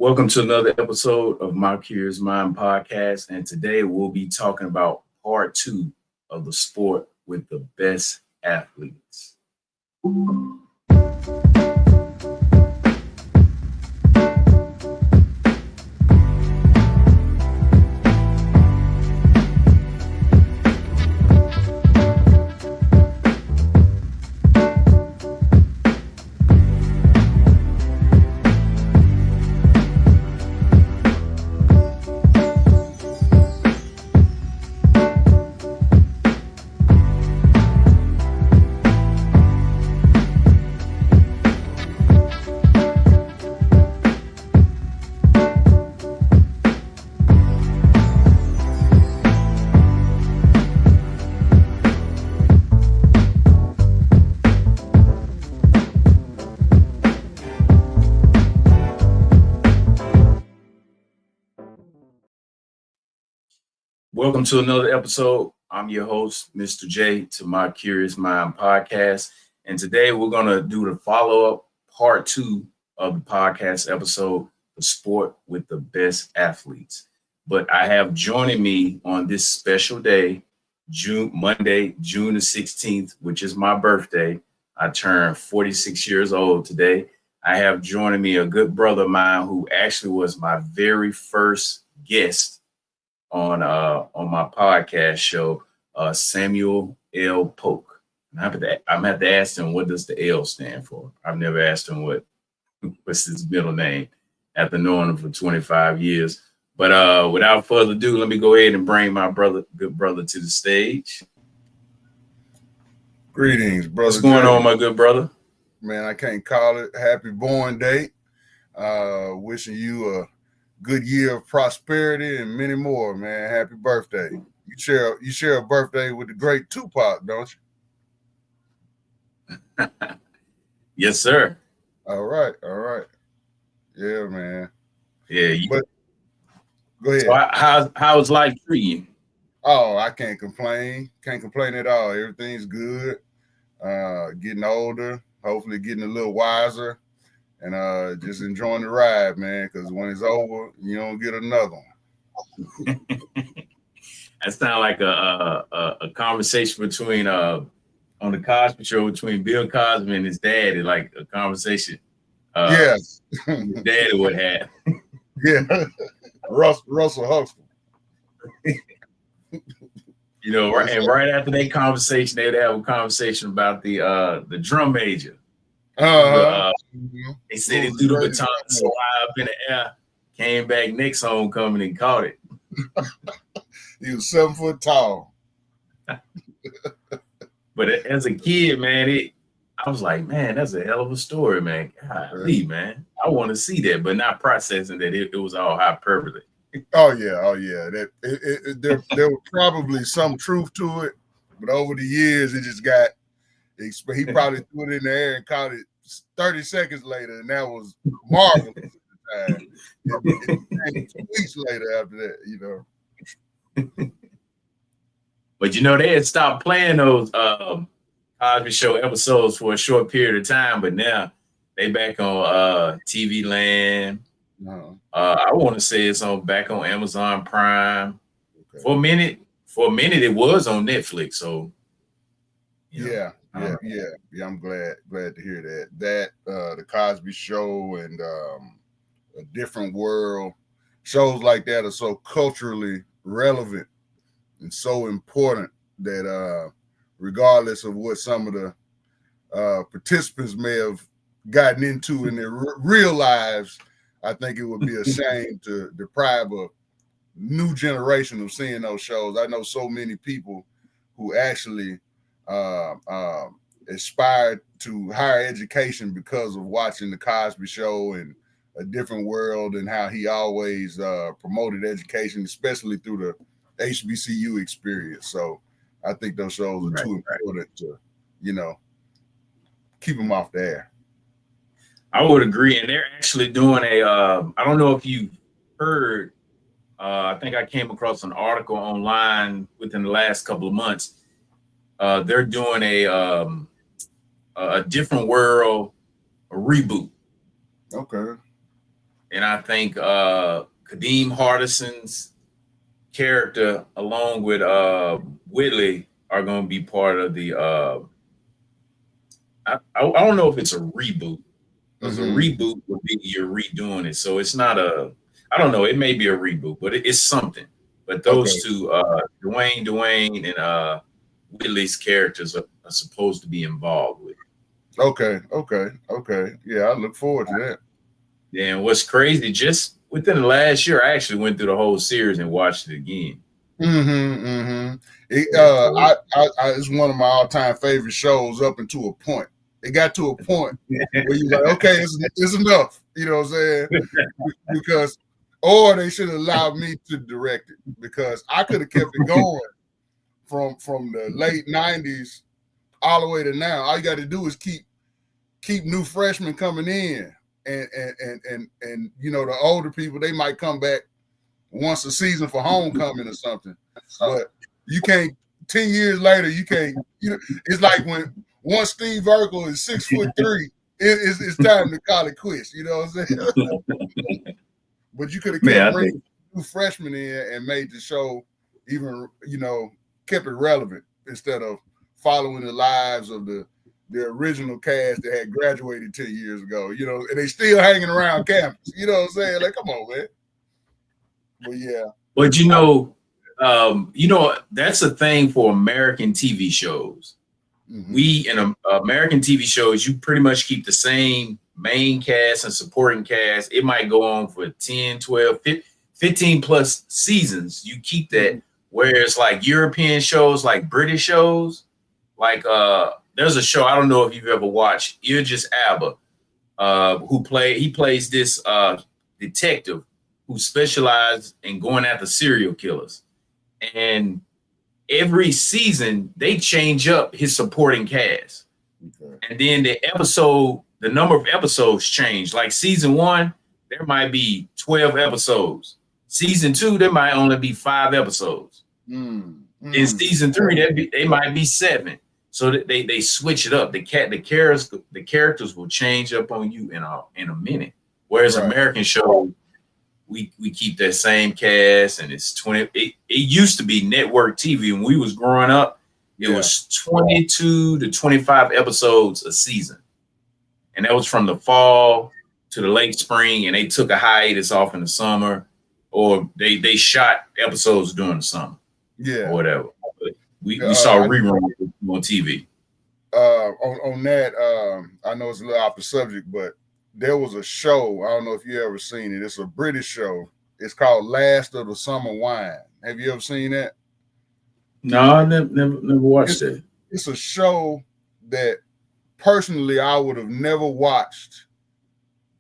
Welcome to another episode of My Curious Mind podcast. And today we'll be talking about part two of the sport with the best athletes. Welcome to another episode. I'm your host, Mr. J, to My Curious Mind podcast. And today we're going to do the follow-up part two of the podcast episode, The Sport with the Best Athletes. But I have joining me on this special day, Monday, June the 16th, which is my birthday. I turned 46 years old today. I have joining me a good brother of mine who actually was my very first guest on my podcast show, Samuel L. Polk. I'm gonna have to ask him, what does the L stand for? I've never asked him what's his middle name after knowing him for 25 years. But without further ado, let me go ahead and bring my good brother to the stage. Greetings, brother. What's going on, my good brother? Man, I can't call it. Happy born day. Wishing you a good year of prosperity and many more, man. Happy birthday. You share a birthday with the great Tupac, don't you? Yes, sir. All right. Yeah, man. Yeah. But go ahead. So how's life treating you? Oh, I can't complain. Can't complain at all. Everything's good. Getting older, hopefully getting a little wiser. And just enjoying the ride, man, because when it's over, you don't get another one. That sounds like a conversation between on the Cosby Show between Bill Cosby and his dad. It's like a conversation. Yes, his daddy would have. Yeah, Russell Huxtable. You know, right after that conversation, they'd have a conversation about the drum major. They said he threw the baton so high up in the air, came back next homecoming and caught it. He was 7 foot tall. But as a kid, man, I was like, man, that's a hell of a story, man. Golly, man, I want to see that, but not processing that it was all hyperbole. Oh yeah. There was probably some truth to it, but over the years, it just got. He probably threw it in the air and caught it 30 seconds later, and that was marvelous at the time. And 2 weeks later after that, you know. But you know, they had stopped playing those Cosby Show episodes for a short period of time, but now they back on TV Land. I want to say it's back on Amazon Prime. Okay. For a minute, it was on Netflix. So yeah. I'm glad to hear that. The Cosby Show and A Different World, shows like that are so culturally relevant and so important that regardless of what some of the participants may have gotten into in their real lives, I think it would be a shame to deprive a new generation of seeing those shows. I know so many people who actually aspired to higher education because of watching the Cosby Show and A Different World, and how he always promoted education, especially through the HBCU experience. So I think those shows are too important to, keep them off the air. I would agree. And they're actually doing I don't know if you've heard, I think I came across an article online within the last couple of months. They're doing a Different World reboot. Okay. and I think Kadeem Hardison's character, along with Whitley, are going to be part of the. I don't know if it's a reboot, because a reboot would be you're redoing it, so it's not a. I don't know. It may be a reboot, but it's something. But those two, Dwayne, and Whitley's characters are supposed to be involved with. Okay. Yeah, I look forward to that. Yeah, and what's crazy, just within the last year, I actually went through the whole series and watched it again. It's one of my all-time favorite shows up until a point. It got to a point where you're like, okay, it's enough. You know what I'm saying? Because, or they should have allowed me to direct it, because I could have kept it going from the late 90s all the way to now. All you got to do is keep new freshmen coming in, and you know, the older people, they might come back once a season for homecoming or something. But you can't, 10 years later, you can't, you know, it's like when once Steve Urkel is 6'3", it's time to call it quits, you know what I'm saying? But you could have kept bringing new freshmen in and made the show even, you know, kept it relevant instead of following the lives of the original cast that had graduated 10 years ago, you know, and they still hanging around campus. You know what I'm saying? Like, come on, man. But yeah. But you know, that's a thing for American TV shows. We in American TV shows, you pretty much keep the same main cast and supporting cast. It might go on for 10, 12, 15 plus seasons. You keep that. Whereas like European shows, like British shows, like there's a show, I don't know if you've ever watched, Idris Elba, he plays this detective who specializes in going after serial killers. And every season they change up his supporting cast. And then the number of episodes change. Like season 1, there might be 12 episodes. Season 2, there might only be 5 episods. In season 3, they might be 7. So they switch it up. The characters will change up on you in a minute. Whereas American shows, we keep that same cast, and it's 20. It used to be network TV when we was growing up. It was 22 to 25 episodes a season, and that was from the fall to the late spring. And they took a hiatus off in the summer, or they shot episodes during the summer, or whatever. But we saw reruns on TV. On that, I know it's a little off the subject, but there was a show, I don't know if you ever seen it. It's a British show. It's called Last of the Summer Wine. Have you ever seen that? No, I never watched it. It's a show that personally I would have never watched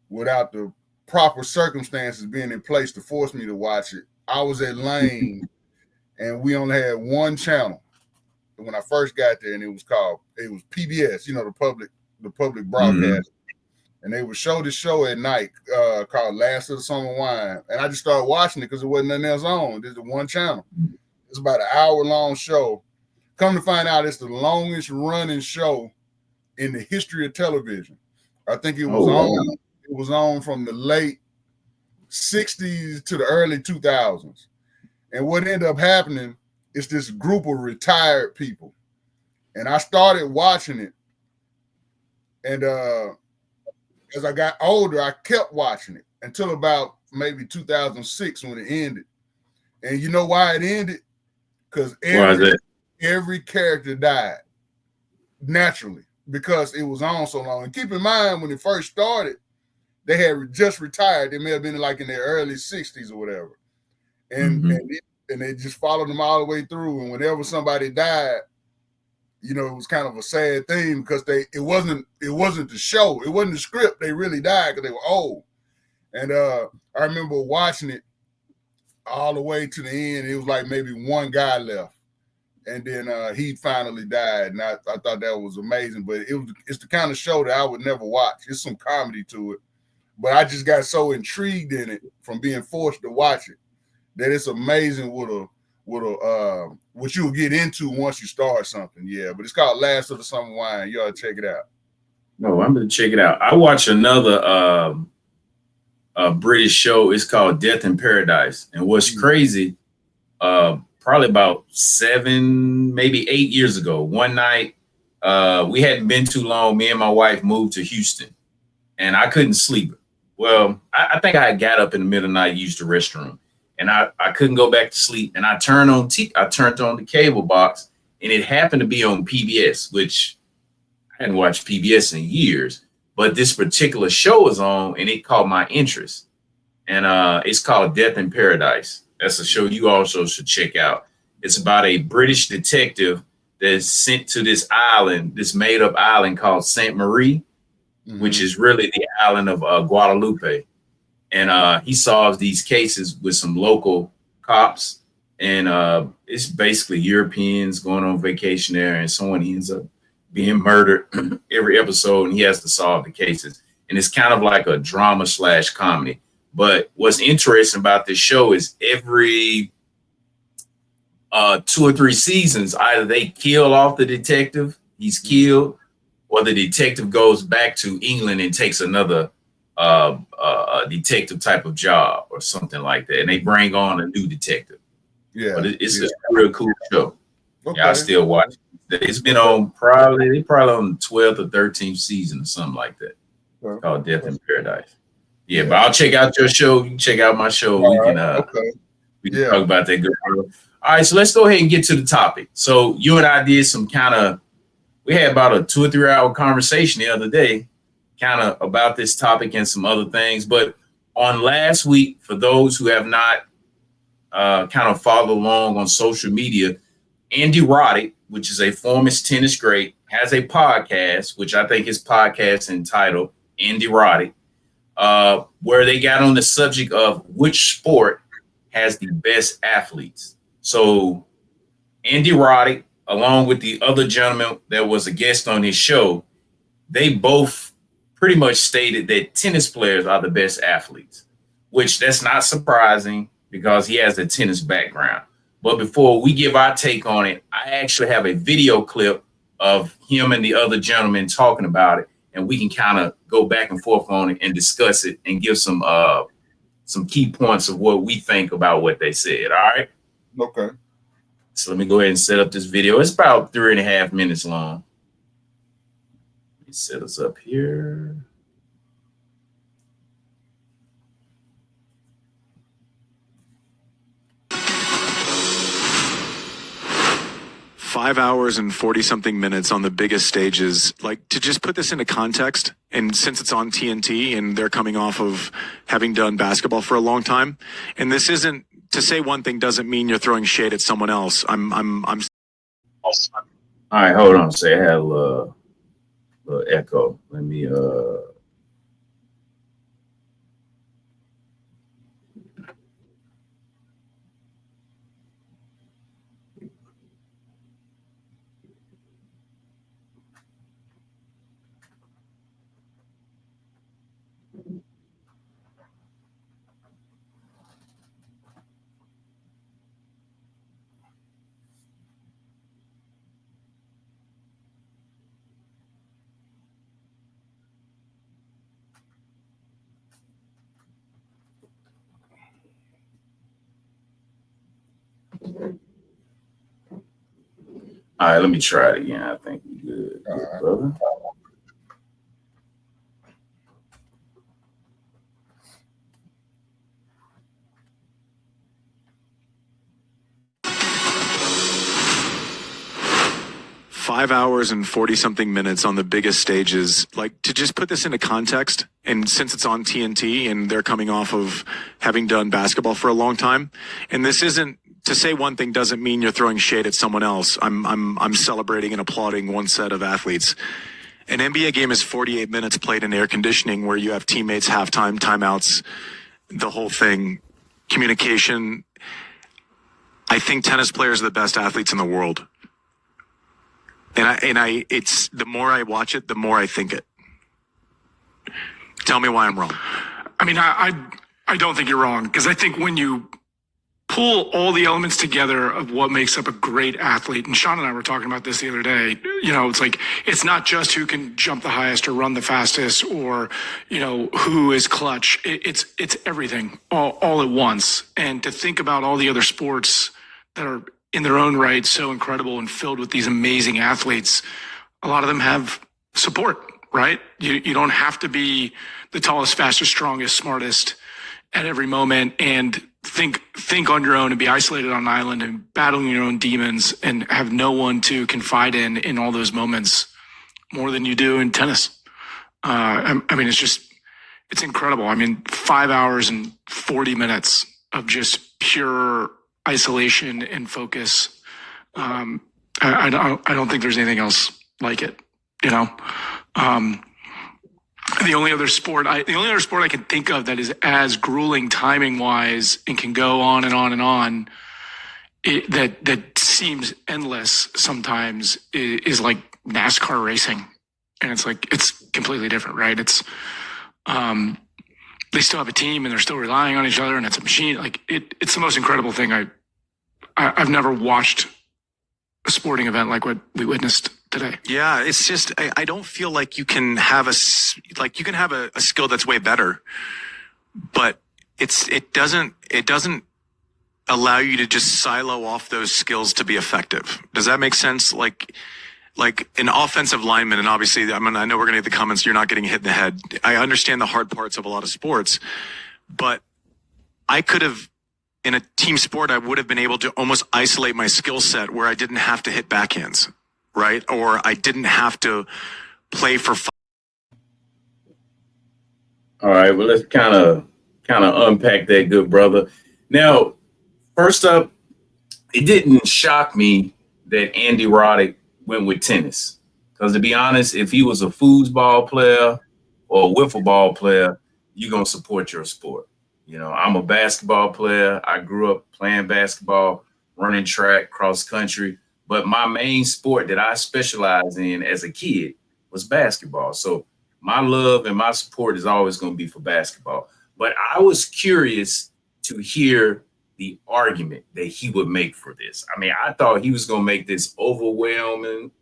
without the proper circumstances being in place to force me to watch it. I was at Lane and we only had one channel when I first got there, and it was PBS, you know, the public broadcast. And they would show this show at night called Last of the Summer Wine. And I just started watching it because there wasn't nothing else on. There's the one channel. It's about an hour-long show. Come to find out, it's the longest running show in the history of television. I think it was on from the late 60s to the early 2000s. And what ended up happening is this group of retired people. And I started watching it. And as I got older, I kept watching it until about maybe 2006 when it ended. And you know why it ended? Because every character died naturally because it was on so long. And keep in mind, when it first started, they had just retired. They may have been like in their early 60s or whatever. And they just followed them all the way through. And whenever somebody died, you know, it was kind of a sad thing because it wasn't the show. It wasn't the script. They really died because they were old. And I remember watching it all the way to the end. It was like maybe one guy left. And then he finally died. And I thought that was amazing. But it's the kind of show that I would never watch. It's some comedy to it. But I just got so intrigued in it from being forced to watch it that it's amazing what you'll get into once you start something. Yeah, but it's called Last of the Summer Wine. You ought to check it out. No, I'm going to check it out. I watched another British show. It's called Death in Paradise. And what's crazy, probably about 7, maybe 8 years ago, one night, we hadn't been too long. Me and my wife moved to Houston, and I couldn't sleep. Well, I think I got up in the middle of the night, used the restroom, and I couldn't go back to sleep. And I turned on the cable box, and it happened to be on PBS, which I hadn't watched PBS in years. But this particular show was on, and it caught my interest. And it's called Death in Paradise. That's a show you also should check out. It's about a British detective that's sent to this island, this made-up island called Saint Marie, which is really the island of Guadalupe. And he solves these cases with some local cops. And it's basically Europeans going on vacation there, and someone ends up being murdered every episode, and he has to solve the cases. And it's kind of like a drama / comedy. But what's interesting about this show is every 2 or 3 seasons, either they kill off the detective, he's killed, or the detective goes back to England and takes another detective type of job or something like that. And they bring on a new detective. Yeah. But it's a real cool show. Okay. Yeah, I still watch it. It's been on probably on the 12th or 13th season or something like that. Called Death in Paradise. Yeah, but I'll check out your show. You can check out my show. We can talk about that good. All right, so let's go ahead and get to the topic. So you and I did we had about a 2 or 3 hour conversation the other day, kind of about this topic and some other things. But on last week, for those who have not kind of followed along on social media, Andy Roddick, which is a former tennis great, has a podcast, which I think his podcast entitled Andy Roddick, where they got on the subject of which sport has the best athletes. So Andy Roddick, along with the other gentleman that was a guest on his show, they both pretty much stated that tennis players are the best athletes, which that's not surprising because he has a tennis background. But before we give our take on it, I actually have a video clip of him and the other gentleman talking about it, and we can kind of go back and forth on it and discuss it and give some key points of what we think about what they said. All right. Okay. So let me go ahead and set up this video. It's about 3.5 minutes long. Let me set us up here. Five hours and 40-something minutes on the biggest stages. Like, to just put this into context, and since it's on TNT and they're coming off of having done basketball for a long time, and this isn't to say one thing doesn't mean you're throwing shade at someone else. I'm All right, hold on. Say I had a little echo. Let me 5 hours and 40-something minutes on the biggest stages. Like, to just put this into context, and since it's on TNT and they're coming off of having done basketball for a long time, and this isn't to say one thing doesn't mean you're throwing shade at someone else. I'm celebrating and applauding one set of athletes. An NBA game is 48 minutes played in air conditioning, where you have teammates, halftime, timeouts, the whole thing, communication. I think tennis players are the best athletes in the world. And it's the more I watch it, the more I think it. Tell me why I'm wrong. I mean, I don't think you're wrong, because I think when you pull all the elements together of what makes up a great athlete. And Sean and I were talking about this the other day. It's like, it's not just who can jump the highest or run the fastest or, who is clutch. It's everything all at once. And to think about all the other sports that are in their own right so incredible and filled with these amazing athletes, a lot of them have support, right? You don't have to be the tallest, fastest, strongest, smartest at every moment and think on your own and be isolated on an island and battling your own demons and have no one to confide in all those moments more than you do in tennis. It's incredible. 5 hours and 40 minutes of just pure isolation and focus. I don't think there's anything else like it, The only other sport I can think of that is as grueling timing wise and can go on and on and on, that seems endless sometimes is like NASCAR racing. And it's completely different, right? It's, they still have a team and they're still relying on each other and it's a machine. It's the most incredible thing. I've never watched a sporting event like what we witnessed today. Yeah, it's just I don't feel like you can have a skill that's way better, but it doesn't allow you to just silo off those skills to be effective. Does that make sense? Like an offensive lineman, and obviously, I know we're gonna get the comments. You're not getting hit in the head. I understand the hard parts of a lot of sports, but I could have. In a team sport, I would have been able to almost isolate my skill set where I didn't have to hit backhands, right? Or I didn't have to play for. All right, well, let's kind of unpack that, good brother. Now, first up, it didn't shock me that Andy Roddick went with tennis. Because to be honest, if he was a foosball player or a wiffle ball player, you're going to support your sport. I'm a basketball player. I grew up playing basketball, running track, cross country. But my main sport that I specialized in as a kid was basketball. So my love and my support is always going to be for basketball. But I was curious to hear the argument that he would make for this. I thought he was going to make this overwhelming,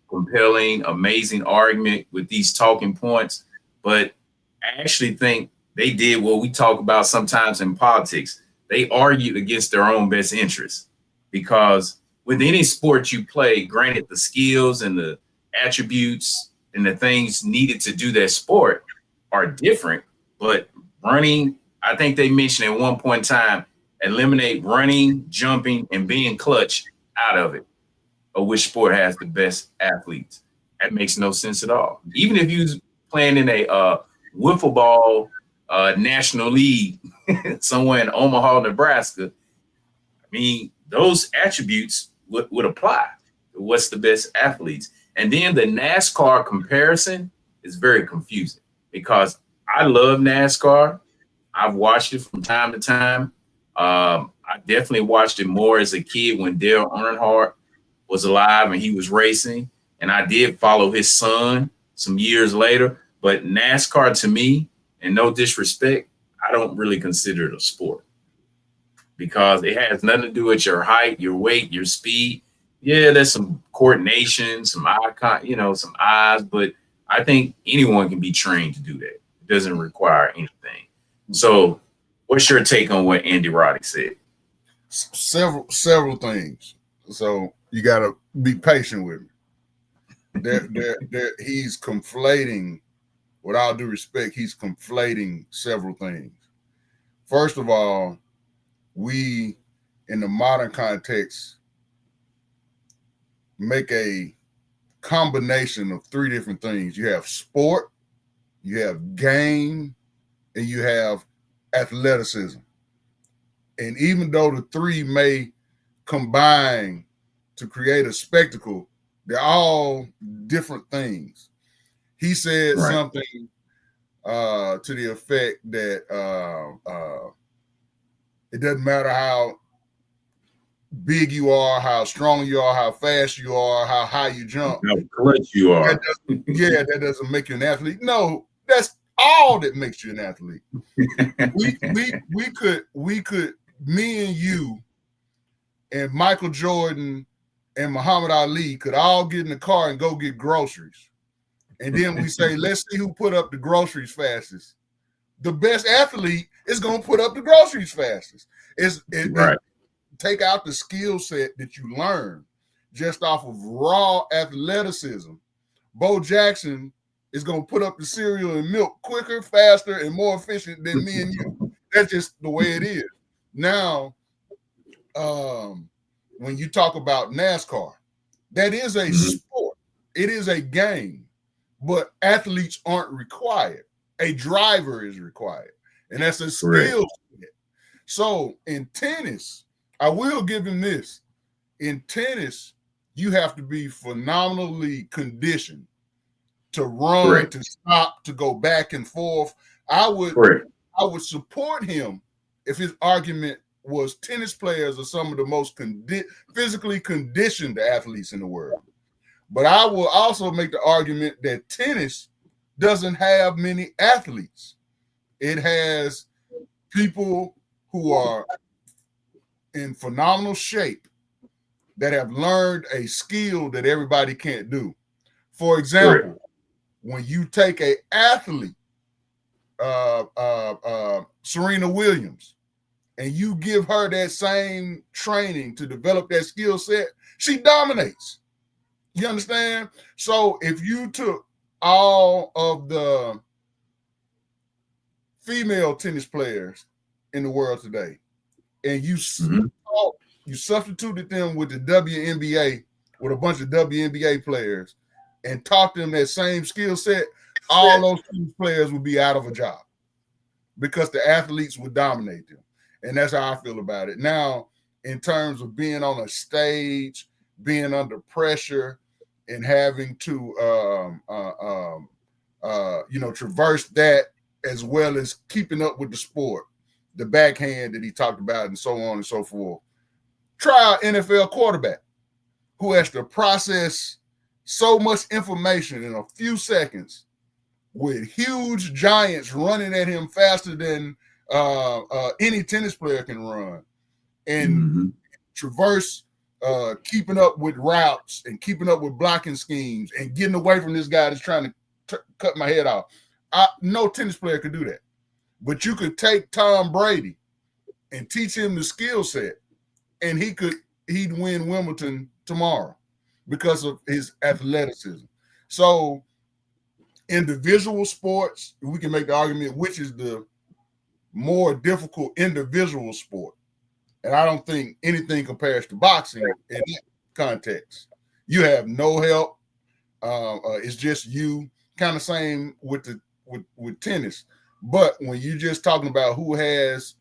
compelling, amazing argument with these talking points. But I actually think they did what we talk about sometimes in politics. They argued against their own best interests, because with any sport you play, granted the skills and the attributes and the things needed to do that sport are different, but running, I think they mentioned at one point in time, eliminate running, jumping, and being clutch out of it, or which sport has the best athletes. That makes no sense at all. Even if you was playing in a wiffle ball National League somewhere in Omaha, Nebraska, those attributes would apply. What's the best athletes? And then the NASCAR comparison is very confusing, because I love NASCAR. I've watched it from time to time. I definitely watched it more as a kid when Dale Earnhardt was alive and he was racing. And I did follow his son some years later. But NASCAR, to me, and no disrespect, I don't really consider it a sport, because it has nothing to do with your height, your weight, your speed. Yeah, there's some coordination, some some eyes, but I think anyone can be trained to do that. It doesn't require anything. So what's your take on what Andy Roddick said? Several things. So you got to be patient with me. He's conflating. With all due respect, he's conflating several things. First of all, we, in the modern context, make a combination of three different things. You have sport, you have game, and you have athleticism. And even though the three may combine to create a spectacle, they're all different things. He said something to the effect that it doesn't matter how big you are, how strong you are, how fast you are, how high you jump, how clutch you are. That doesn't make you an athlete. No, that's all that makes you an athlete. we could me and you and Michael Jordan and Muhammad Ali could all get in the car and go get groceries. And then we say, let's see who put up the groceries fastest. The best athlete is going to put up the groceries fastest. Right. Take out the skill set that you learn just off of raw athleticism. Bo Jackson is going to put up the cereal and milk quicker, faster, and more efficient than me and you. That's just the way it is. Now, when you talk about NASCAR, that is a sport. It is a game, but athletes aren't required. A driver is required, and that's a skill set. So in tennis, I will give him this. In tennis, you have to be phenomenally conditioned to run, to stop, to go back and forth. I would support him if his argument was tennis players are some of the most physically conditioned athletes in the world. But I will also make the argument that tennis doesn't have many athletes. It has people who are in phenomenal shape that have learned a skill that everybody can't do. For example, when you take an athlete, Serena Williams, and you give her that same training to develop that skill set, she dominates. You understand? So if you took all of the female tennis players in the world today and you substituted them with the WNBA, with a bunch of WNBA players, and taught them that same skill set, all those tennis players would be out of a job because the athletes would dominate them. And that's how I feel about it. Now, in terms of being on a stage, being under pressure, and having to, traverse that as well as keeping up with the sport, the backhand that he talked about, and so on and so forth. Try an NFL quarterback who has to process so much information in a few seconds with huge giants running at him faster than any tennis player can run, and traverse keeping up with routes and keeping up with blocking schemes and getting away from this guy that's trying to cut my head off. No tennis player could do that. But you could take Tom Brady and teach him the skill set, and he'd win Wimbledon tomorrow because of his athleticism. So individual sports, we can make the argument which is the more difficult individual sport. And I don't think anything compares to boxing in that context. You have no help. It's just you. Kind of same with with tennis. But when you're just talking about who has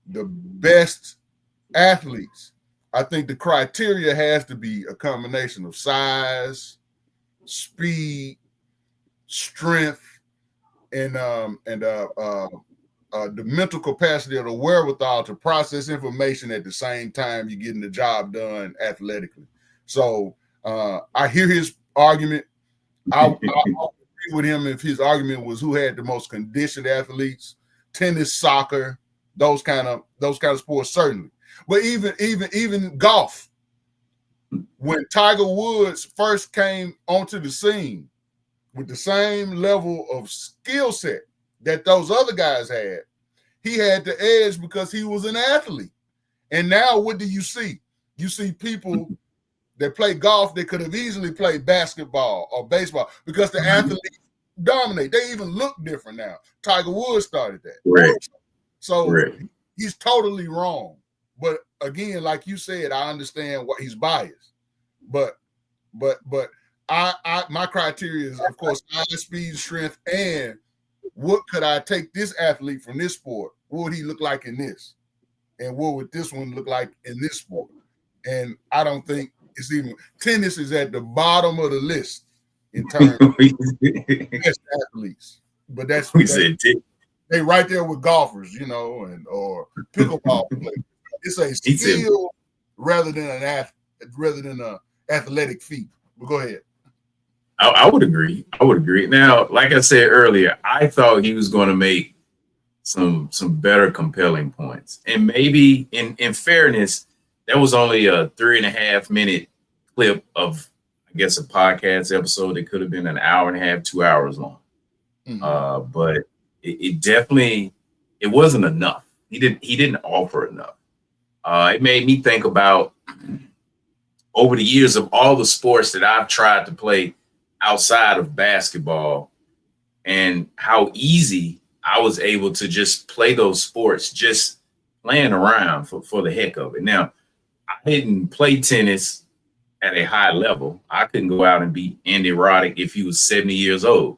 the best athletes, I think the criteria has to be a combination of size, speed, strength, and the mental capacity or the wherewithal to process information at the same time you're getting the job done athletically. So I hear his argument. I'll agree with him if his argument was who had the most conditioned athletes, tennis, soccer, those kind of sports, certainly. But even golf, when Tiger Woods first came onto the scene with the same level of skill set that those other guys had, he had the edge because he was an athlete. And now what do you see? You see people that play golf that could have easily played basketball or baseball because the athletes dominate. They even look different now. Tiger Woods started that. Right. So he's totally wrong. But again, like you said, I understand what he's biased. But I my criteria is, of course, size, speed, strength, and what could I take this athlete from this sport? What would he look like in this? And what would this one look like in this sport? And I don't think it's even tennis is at the bottom of the list in terms of best athletes. But that's they right there with golfers, and or pickleball players. It's a skill rather than an athletic feat. But go ahead. I would agree. Now, like I said earlier, I thought he was going to make some better compelling points. And maybe in fairness, that was only a 3.5 minute clip of, I guess, a podcast episode that could have been an hour and a half, 2 hours long. But it definitely, it wasn't enough. He didn't offer enough. It made me think about, over the years, of all the sports that I've tried to play outside of basketball, and how easy I was able to just play those sports, just playing around for the heck of it. Now, I didn't play tennis at a high level. I couldn't go out and beat Andy Roddick if he was 70 years old,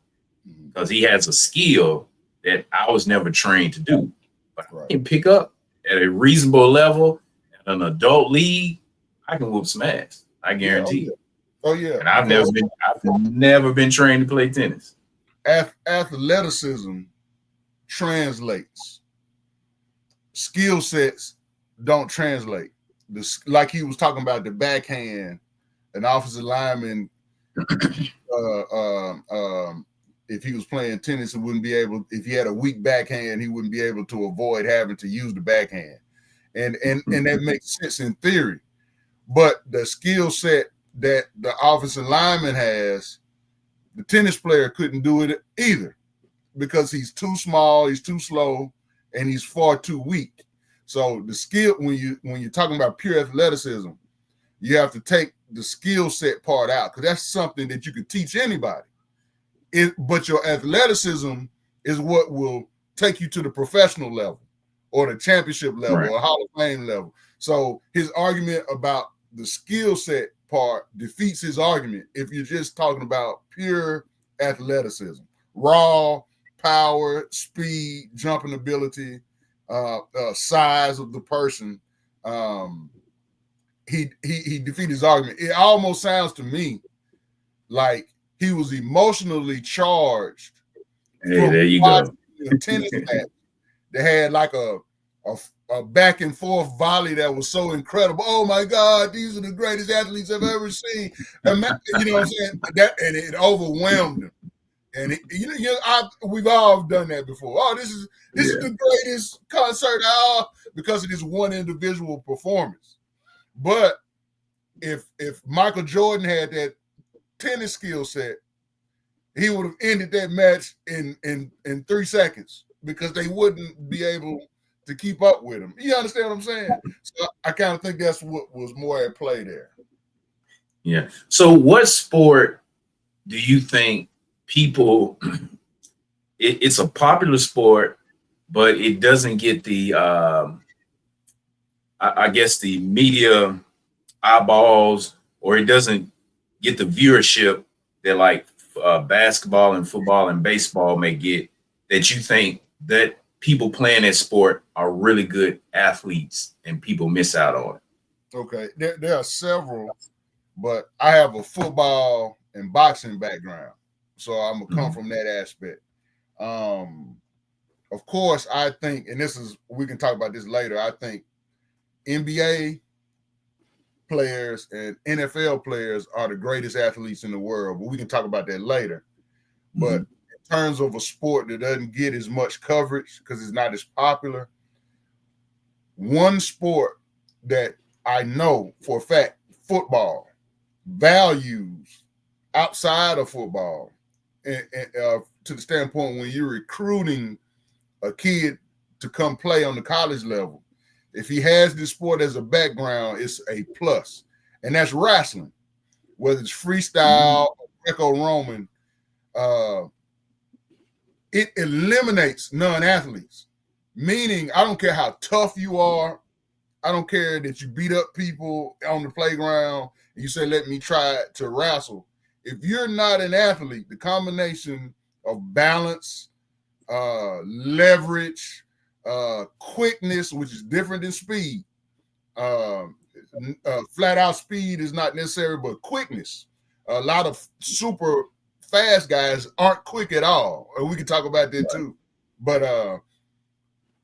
because he has a skill that I was never trained to do. But I can pick up at a reasonable level at an adult league. I can whoop some ass. I guarantee. Oh yeah. And I've never been trained to play tennis. Athleticism translates. Skill sets don't translate. Like he was talking about the backhand, an offensive lineman, if he was playing tennis, he wouldn't be able, if he had a weak backhand, he wouldn't be able to avoid having to use the backhand. And that makes sense in theory. But the skill set that the offensive lineman has, the tennis player couldn't do it either, because he's too small, he's too slow, and he's far too weak. So the skill, when you're talking about pure athleticism, you have to take the skill set part out, because that's something that you could teach anybody. But your athleticism is what will take you to the professional level or the championship level or Hall of Fame level. So his argument about the skill set part defeats his argument if you're just talking about pure athleticism, raw power, speed, jumping ability, size of the person. He defeated his argument. It almost sounds to me like he was emotionally charged. Hey, there you go. A tennis match that had like a back and forth volley that was so incredible. Oh my God, these are the greatest athletes I've ever seen. And, you know what I'm saying? And it overwhelmed him. And we've all done that before. Oh, this is the greatest concert because of this one individual performance. But if Michael Jordan had that tennis skill set, he would have ended that match in 3 seconds, because they wouldn't be able to keep up with him. You understand what I'm saying? So I kind of think that's what was more at play there. Yeah. So what sport do you think people, it's a popular sport, but it doesn't get the, I guess, the media eyeballs, or it doesn't get the viewership that like basketball and football and baseball may get, that you think that people playing that sport are really good athletes and people miss out on it? Okay, there are several, but I have a football and boxing background, so I'm gonna come from that aspect. Of course, I think, and we can talk about this later, I think NBA players and NFL players are the greatest athletes in the world, but we can talk about that later. But in terms of a sport that doesn't get as much coverage because it's not as popular, one sport that I know for a fact, football, values outside of football, and to the standpoint when you're recruiting a kid to come play on the college level, if he has this sport as a background, it's a plus. And that's wrestling, whether it's freestyle or Greco-Roman. It eliminates non-athletes, meaning I don't care how tough you are. I don't care that you beat up people on the playground and you say, let me try to wrestle. If you're not an athlete, the combination of balance, leverage, quickness, which is different than speed. Flat out speed is not necessary, but quickness. A lot of super fast guys aren't quick at all. And we can talk about that too. But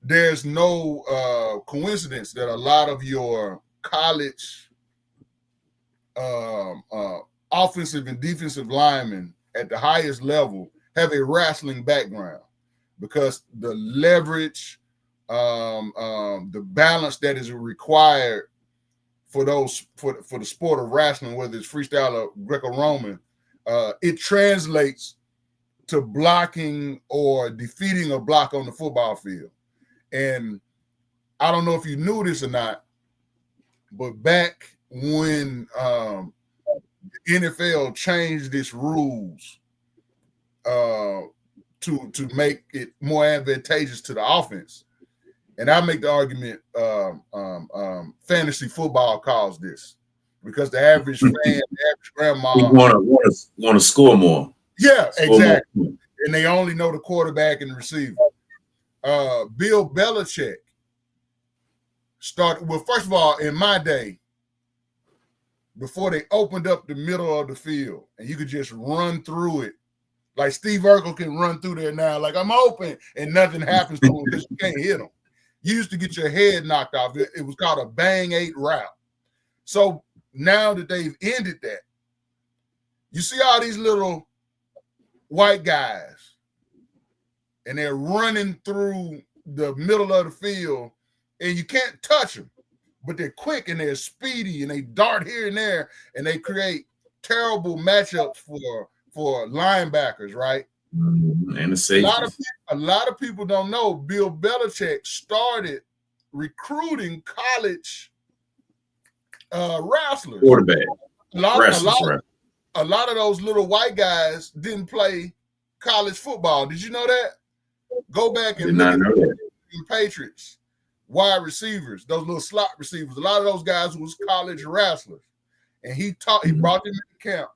there's no coincidence that a lot of your college offensive and defensive linemen at the highest level have a wrestling background, because the leverage, the balance that is required for those for the sport of wrestling, whether it's freestyle or Greco-Roman, it translates to blocking or defeating a block on the football field. And I don't know if you knew this or not, but back when the NFL changed its rules to make it more advantageous to the offense, and I make the argument fantasy football caused this, because the average fan, the average grandma want to score more. Yeah, exactly. More. And they only know the quarterback and the receiver. Bill Belichick started, well, first of all, in my day, before they opened up the middle of the field and you could just run through it, like Steve Urkel can run through there now, like I'm open, and nothing happens to him because you can't hit him. You used to get your head knocked off. It was called a bang 8 route. So now that they've ended that, you see all these little white guys, and they're running through the middle of the field, and you can't touch them, but they're quick and they're speedy and they dart here and there, and they create terrible matchups for linebackers, right? And the safety. A lot of people don't know Bill Belichick started recruiting college wrestlers. Quarterback. A lot of those little white guys didn't play college football. Did you know that? Go back and look at the Patriots, wide receivers, those little slot receivers. A lot of those guys was college wrestlers. And he brought them into camp.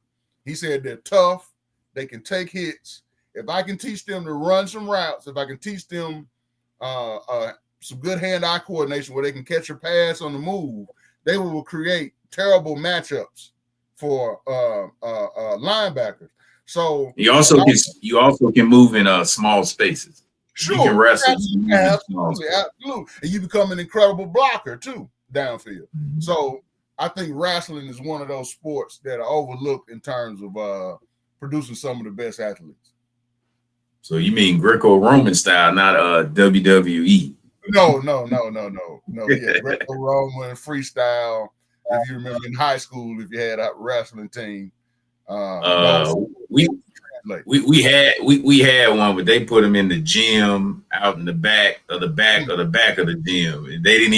He said they're tough, they can take hits. If I can teach them to run some routes, if I can teach them some good hand-eye coordination where they can catch a pass on the move, they will create terrible matchups for linebackers. So you also can move in small spaces. Sure, you can wrestle. Absolutely. And you become an incredible blocker too downfield. Mm-hmm. So I think wrestling is one of those sports that are overlooked in terms of producing some of the best athletes. So you mean Greco-Roman style, not WWE? No. Yeah, Greco-Roman freestyle. If you remember in high school, if you had a wrestling team, we had one, but they put them in the gym, out in the back of the gym. They didn't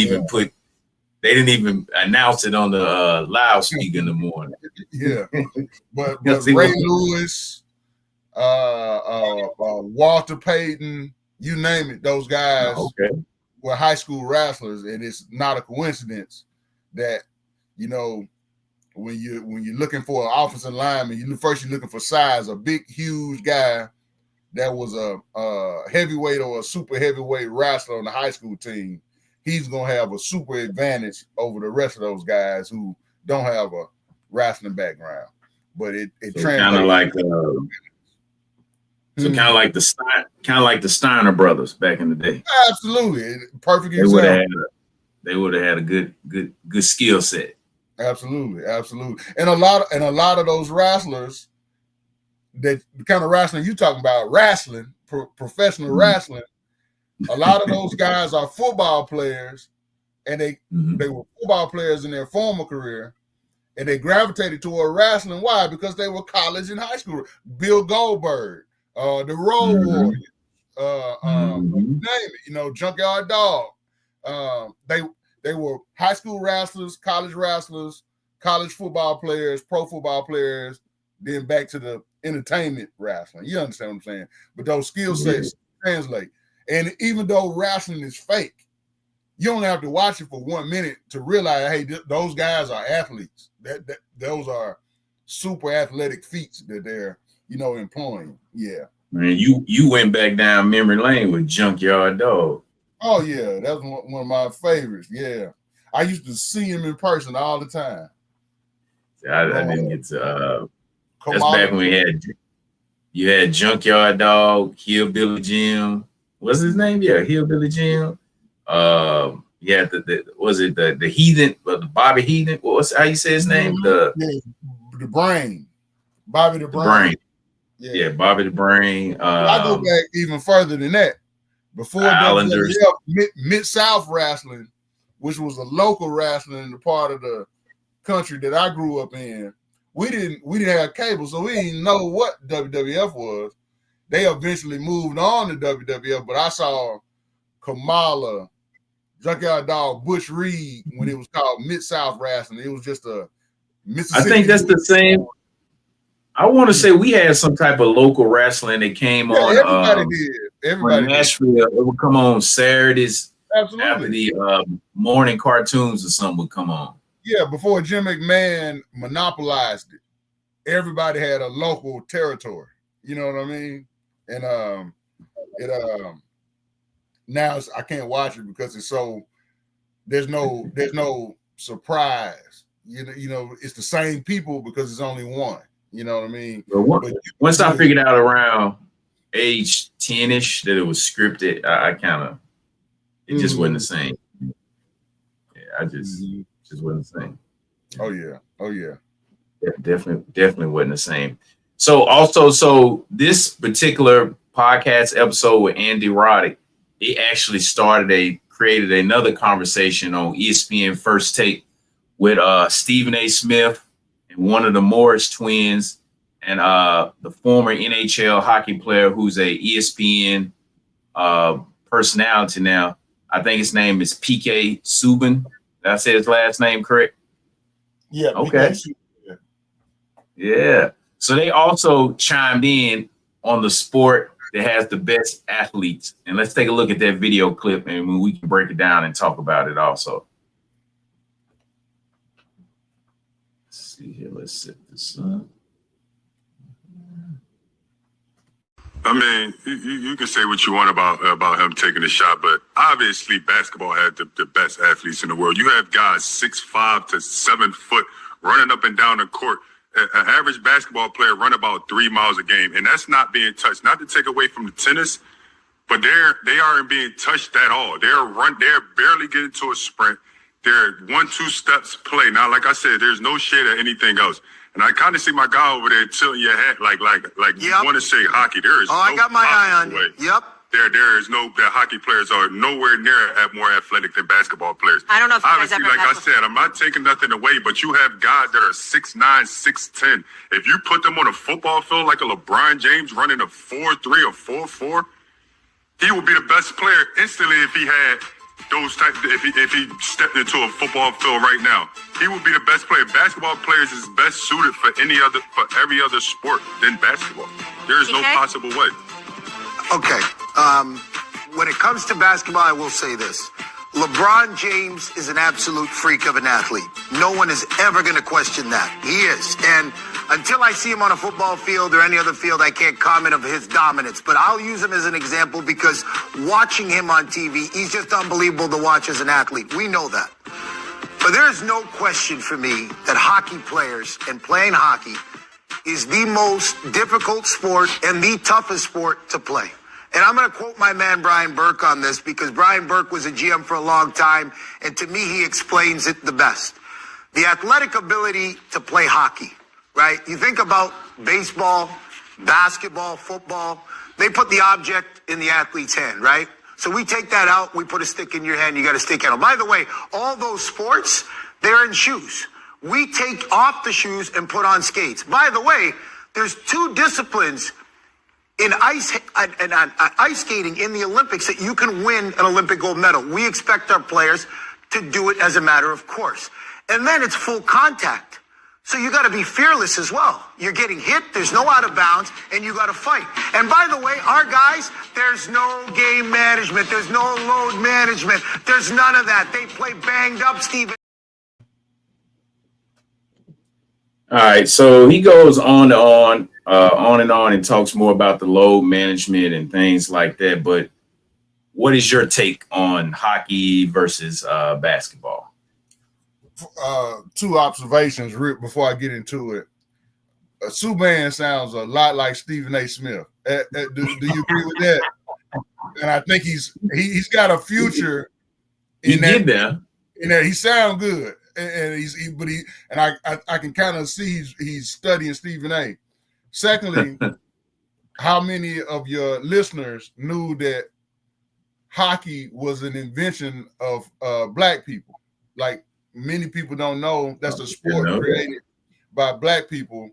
even announce it on the loudspeaker in the morning. Yeah, but Ray Lewis, Walter Payton, you name it, those guys were high school wrestlers, and it's not a coincidence that, you know, when you're looking for an offensive lineman, you're looking for size. A big, huge guy that was a heavyweight or a super heavyweight wrestler on the high school team, he's gonna have a super advantage over the rest of those guys who don't have a wrestling background. But it translates kind of like the Steiner brothers back in the day. Absolutely, perfect example. They would have had a good skill set. Absolutely. And a lot of those wrestlers, that the kind of wrestling you talking about, wrestling, professional wrestling, a lot of those guys are football players, and they were football players in their former career, and they gravitated toward wrestling. Why? Because they were college and high school. Bill Goldberg, the Road Warriors, name it, you know, Junkyard Dog. They were high school wrestlers, college football players, pro football players, then back to the entertainment wrestling. You understand what I'm saying? But those skill sets translate. And even though wrestling is fake, you only have to watch it for 1 minute to realize, hey, those guys are athletes. Those are super athletic feats that they're, you know, employing. Yeah. Man, you went back down memory lane with Junkyard Dog. Oh yeah, that's one of my favorites. Yeah, I used to see him in person all the time. I didn't get to. That's back when you had Junkyard Dog, Hillbilly Jim. What's his name? Yeah, Hillbilly Jim. The Heathen, the Bobby Heathen. How you say his name? The Brain, Bobby the Brain. Yeah, Bobby the Brain. I go back even further than that. Before Islanders. Mid-South Wrestling, which was a local wrestling in the part of the country that I grew up in, we didn't have cable, so we didn't know what WWF was. They eventually moved on to WWF, but I saw Kamala, Junkyard Dog, Butch Reed when it was called Mid-South Wrestling. It was just a Mississippi. I think that's the same. I want to say we had some type of local wrestling that came on. Everybody did. Everybody Nashville, did. it would come on Saturdays. Absolutely. After the morning cartoons or something would come on. Yeah, before Jim McMahon monopolized it, everybody had a local territory. You know what I mean? And now I can't watch it because it's so there's no surprise. You know, it's the same people because it's only one. You know what I mean? But once I figured out around age 10-ish that it was scripted, I kind of it just wasn't the same. Yeah, I just wasn't the same. Oh yeah. Definitely wasn't the same. So this particular podcast episode with Andy Roddick, it actually created another conversation on ESPN First Take with Stephen A. Smith and one of the Morris twins and the former NHL hockey player who's a ESPN personality now. I think his name is PK Subban. Did I say his last name correct? Yeah. Okay. Yeah. So they also chimed in on the sport that has the best athletes. And let's take a look at that video clip and we can break it down and talk about it also. Let's see here. Let's set this up. I mean, you can say what you want about him taking the shot, but obviously basketball had the best athletes in the world. You have guys 6'5" to 7 foot running up and down the court. An average basketball player run about 3 miles a game, and that's not being touched. Not to take away from the tennis, but they aren't being touched at all. They're barely getting to a sprint. They're 1-2 steps play. Now, like I said, there's no shade at anything else. And I kind of see my guy over there tilting your head like yep. You want to say hockey. There is I got my eye on you. Yep. There is no, the hockey players are nowhere near more athletic than basketball players. I don't know if you guys obviously, like I said, I'm not taking nothing away, but you have guys that are 6'9", 6'10". If you put them on a football field like a LeBron James running a 4.3 or 4.4, he would be the best player instantly if he had those type. If he stepped into a football field right now, he would be the best player. Basketball players is best suited for every other sport than basketball. There is no possible way. Okay. When it comes to basketball, I will say this. LeBron James is an absolute freak of an athlete. No one is ever going to question that. He is. And until I see him on a football field or any other field, I can't comment of his dominance. But I'll use him as an example because watching him on TV, he's just unbelievable to watch as an athlete. We know that. But there is no question for me that hockey players and playing hockey is the most difficult sport and the toughest sport to play. And I'm going to quote my man Brian Burke on this because Brian Burke was a GM for a long time, and to me, he explains it the best. The athletic ability to play hockey, right? You think about baseball, basketball, football, they put the object in the athlete's hand, right? So we take that out, we put a stick in your hand, you got a stick handle. By the way, all those sports, they're in shoes. We take off the shoes and put on skates. By the way, there's 2 disciplines in ice skating in the Olympics that you can win an Olympic gold medal. We expect our players to do it as a matter of course. And then it's full contact. So you got to be fearless as well. You're getting hit, there's no out of bounds, and you got to fight. And by the way, our guys, there's no game management, there's no load management, there's none of that. They play banged up, Steven. All right, so he goes on and on and talks more about the load management and things like that. But what is your take on hockey versus basketball? 2 observations before I get into it. Subban sounds a lot like Stephen A. Smith. Do you agree with that? And I think he's got a future in that. In that he sounds good. And I can kind of see he's studying Stephen A. Secondly, how many of your listeners knew that hockey was an invention of black people? Like, many people don't know that's a sport created by black people.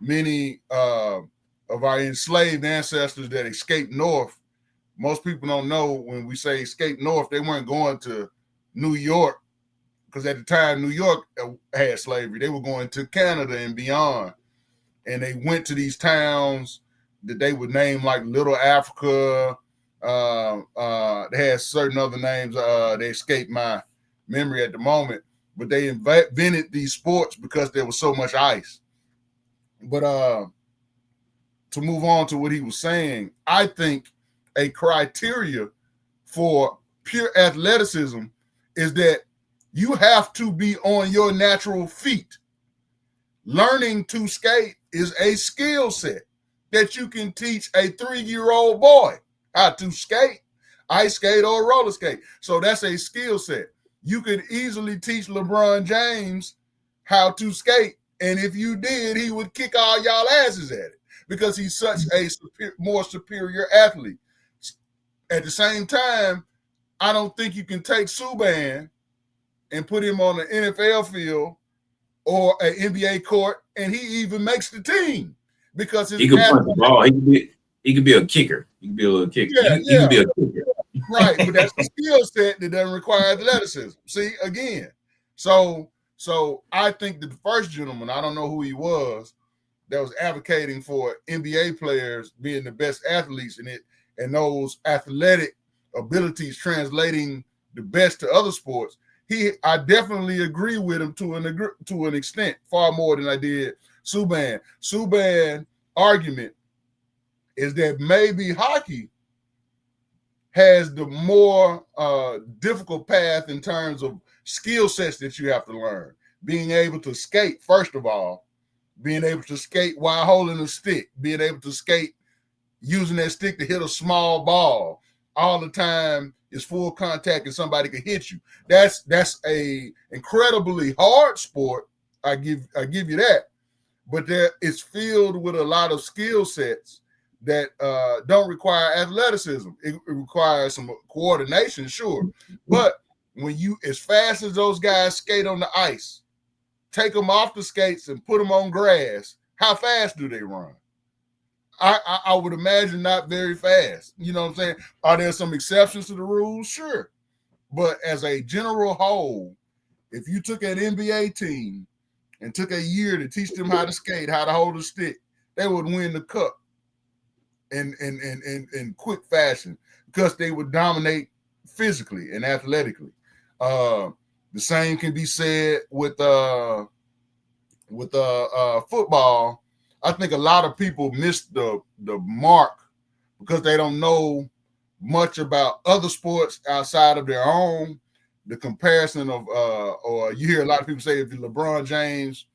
Many of our enslaved ancestors that escaped north, most people don't know when we say escape north, they weren't going to New York, because at the time New York had slavery. They were going to Canada and beyond. And they went to these towns that they would name like Little Africa. They had certain other names. They escaped my memory at the moment. But they invented these sports because there was so much ice. But to move on to what he was saying, I think a criteria for pure athleticism is that you have to be on your natural feet. Learning to skate is a skill set that you can teach a 3-year-old boy how to skate, ice skate, or roller skate. So that's a skill set. You could easily teach LeBron James how to skate, and if you did, he would kick all y'all asses at it because he's such a more superior athlete. At the same time, I don't think you can take Subban and put him on the NFL field or an NBA court, and he even makes the team because he could punch the ball. He could be a kicker. He could be a little kicker. He could be a kicker. Right, but that's a skill set that doesn't require athleticism. See, again. So I think that the first gentleman, I don't know who he was, that was advocating for NBA players being the best athletes in it, and those athletic abilities translating the best to other sports. I definitely agree with him to an extent, far more than I did Subban. Subban argument is that maybe hockey has the more difficult path in terms of skill sets that you have to learn. Being able to skate, first of all, being able to skate while holding a stick, being able to skate using that stick to hit a small ball all the time is full contact and somebody could hit you. That's a incredibly hard sport. I give you that. But it's filled with a lot of skill sets that don't require athleticism. It requires some coordination, sure. But when you, as fast as those guys skate on the ice, take them off the skates and put them on grass, how fast do they run? I would imagine not very fast. You know what I'm saying? Are there some exceptions to the rules? Sure. But as a general whole, if you took an NBA team and took a year to teach them how to skate, how to hold a stick, they would win the cup in quick fashion because they would dominate physically and athletically. The same can be said with football. I think a lot of people miss the mark because they don't know much about other sports outside of their own. The comparison of, or you hear a lot of people say if LeBron James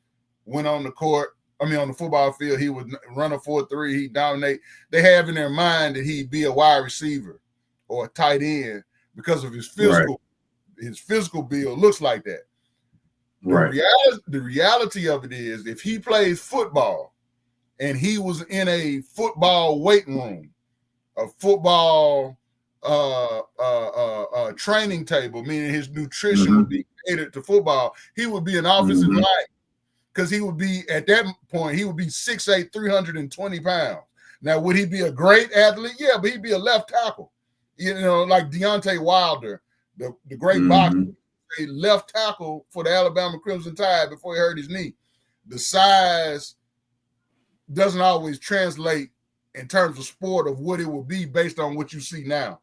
went on the court, on the football field, he would run a 4-3, he'd dominate. They have in their mind that he'd be a wide receiver or a tight end because of his physical, his physical build looks like that. The reality of it is if he plays football, and he was in a football weight room, a football training table, meaning his nutrition would be catered to football, he would be an offensive line because he would be, at that point, he would be 6'8", 320 pounds. Now, would he be a great athlete? Yeah, but he'd be a left tackle. You know, like Deontay Wilder, the great boxer, a left tackle for the Alabama Crimson Tide before he hurt his knee. The size doesn't always translate in terms of sport of what it will be based on what you see now.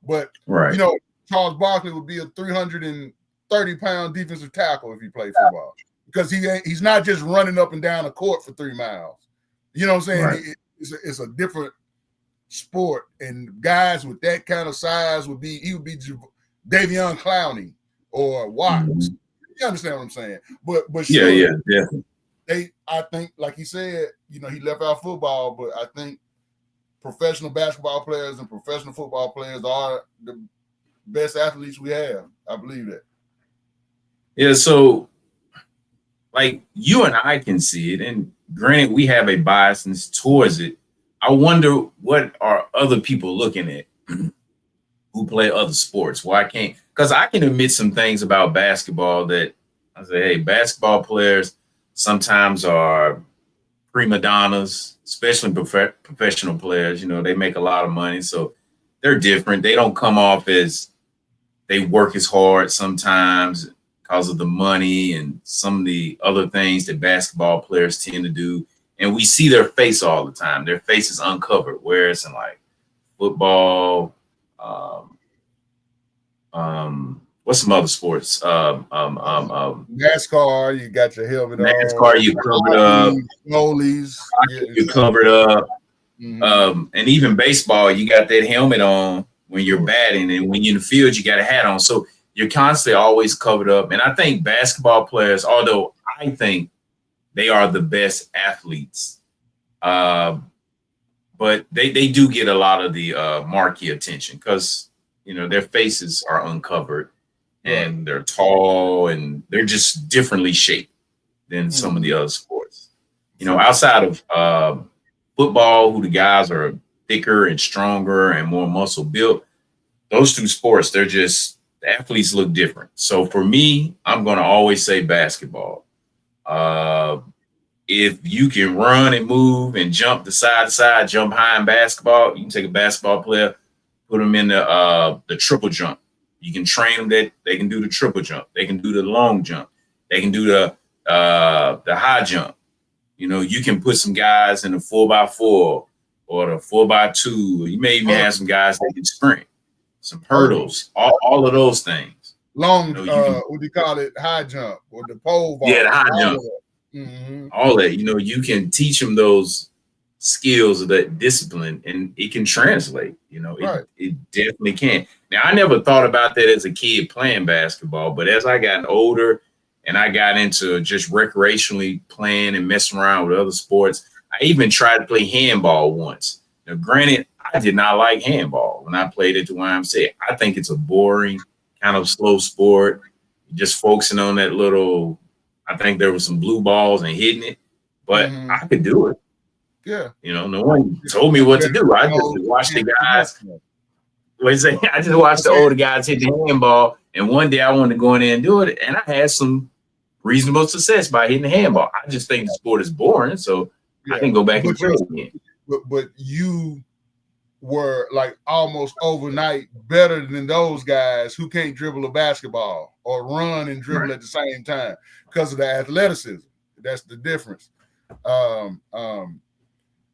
But, you know, Charles Barkley would be a 330-pound defensive tackle if he played football because he's not just running up and down the court for 3 miles. You know what I'm saying? It's a different sport, and guys with that kind of size would be Davion Clowney or Watts. You understand what I'm saying? But sure, yeah, definitely. I think, like he said, you know, he left out football, but I think professional basketball players and professional football players are the best athletes we have. I believe that. Yeah, so like you and I can see it, and granted, we have a bias towards it I wonder what are other people looking at who play other sports. Why can't? Because I can admit some things about basketball that I say, hey, basketball players sometimes are prima donnas, especially professional players. They make a lot of money, so they're different. They don't come off as they work as hard sometimes because of the money and some of the other things that basketball players tend to do. And we see their face all the time. Their face is uncovered, whereas in like football, what's some other sports? NASCAR, you got your helmet NASCAR, on. you covered up. Goalies, You covered up. And even baseball, you got that helmet on when you're batting, and when you're in the field, you got a hat on. So you're constantly always covered up. And I think basketball players, although I think they are the best athletes, but they do get a lot of the marquee attention because their faces are uncovered and they're tall and they're just differently shaped than some of the other sports. Outside of football, who the guys are thicker and stronger and more muscle built, those two sports, the athletes look different. So for me, I'm going to always say basketball. If you can run and move and jump the side to side, jump high in basketball, you can take a basketball player, put them in the triple jump. You can train them that they can do the triple jump. They can do the long jump. They can do the high jump. You can put some guys in the 4x4 or the 4x2. You may even have some guys that can sprint, some hurdles, all of those things. Long, what do you call it? High jump or the pole vault. Yeah, the high jump. All that. You can teach them those skills of that discipline, and it can translate. It definitely can. Now, I never thought about that as a kid playing basketball, but as I got older and I got into just recreationally playing and messing around with other sports, I even tried to play handball once. Now, granted, I did not like handball when I played at the YMCA. I think it's a boring, kind of slow sport, just focusing on that little. I think there was some blue balls and hitting it, but I could do it. Yeah. No one told me what to do. I just watched the guys. I just watched the older guys hit the handball, and one day I wanted to go in there and do it, and I had some reasonable success by hitting the handball. I just think the sport is boring, so I can go back and play it again. But you were like almost overnight better than those guys who can't dribble a basketball or run and dribble at the same time because of the athleticism. That's the difference.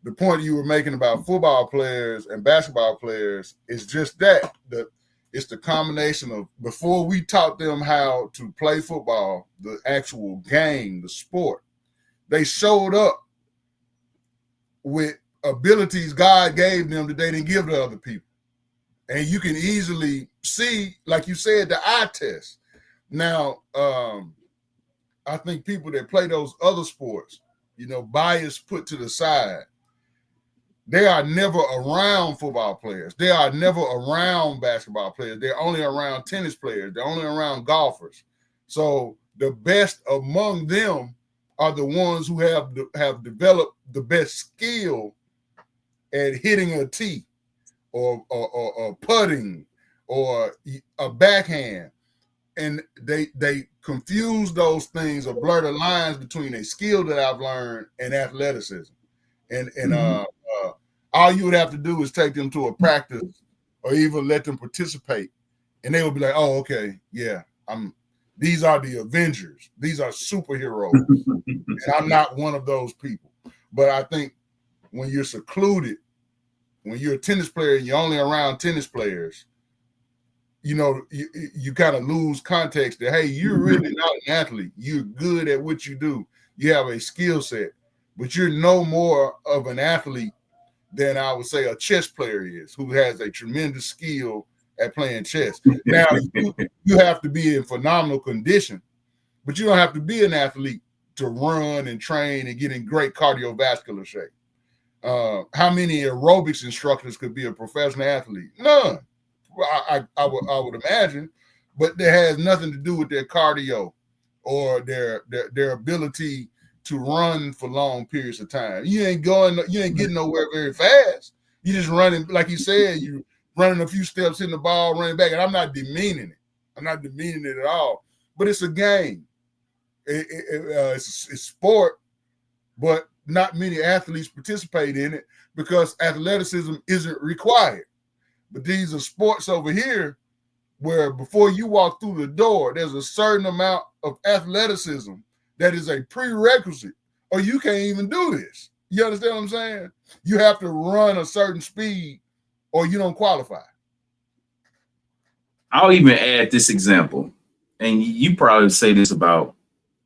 The point you were making about football players and basketball players is just that. It's the combination of, before we taught them how to play football, the actual game, the sport, they showed up with abilities God gave them that they didn't give to other people. And you can easily see, like you said, the eye test. Now, I think people that play those other sports, bias put to the side, they are never around football players. They are never around basketball players. They're only around tennis players. They're only around golfers. So the best among them are the ones who have developed the best skill at hitting a tee or putting or a backhand. And they confuse those things or blur the lines between a skill that I've learned and athleticism. And all you would have to do is take them to a practice or even let them participate, and they will be like, "Oh, okay, yeah, these are the Avengers. These are superheroes." And I'm not one of those people. But I think when you're secluded, when you're a tennis player and you're only around tennis players, you kind of lose context that, hey, you're really not an athlete. You're good at what you do. You have a skill set, but you're no more of an athlete than I would say a chess player is, who has a tremendous skill at playing chess. Now, you have to be in phenomenal condition, but you don't have to be an athlete to run and train and get in great cardiovascular shape. How many aerobics instructors could be a professional athlete? None. I would imagine, but that has nothing to do with their cardio or their ability to run for long periods of time. You ain't getting nowhere very fast. You just running, like you said, you running a few steps, hitting the ball, running back. And I'm not demeaning it. I'm not demeaning it at all. But it's a game. It's sport, but not many athletes participate in it because athleticism isn't required. But these are sports over here where before you walk through the door, there's a certain amount of athleticism that is a prerequisite, or you can't even do this. You understand what I'm saying? You have to run a certain speed or you don't qualify. I'll even add this example, and you probably say this about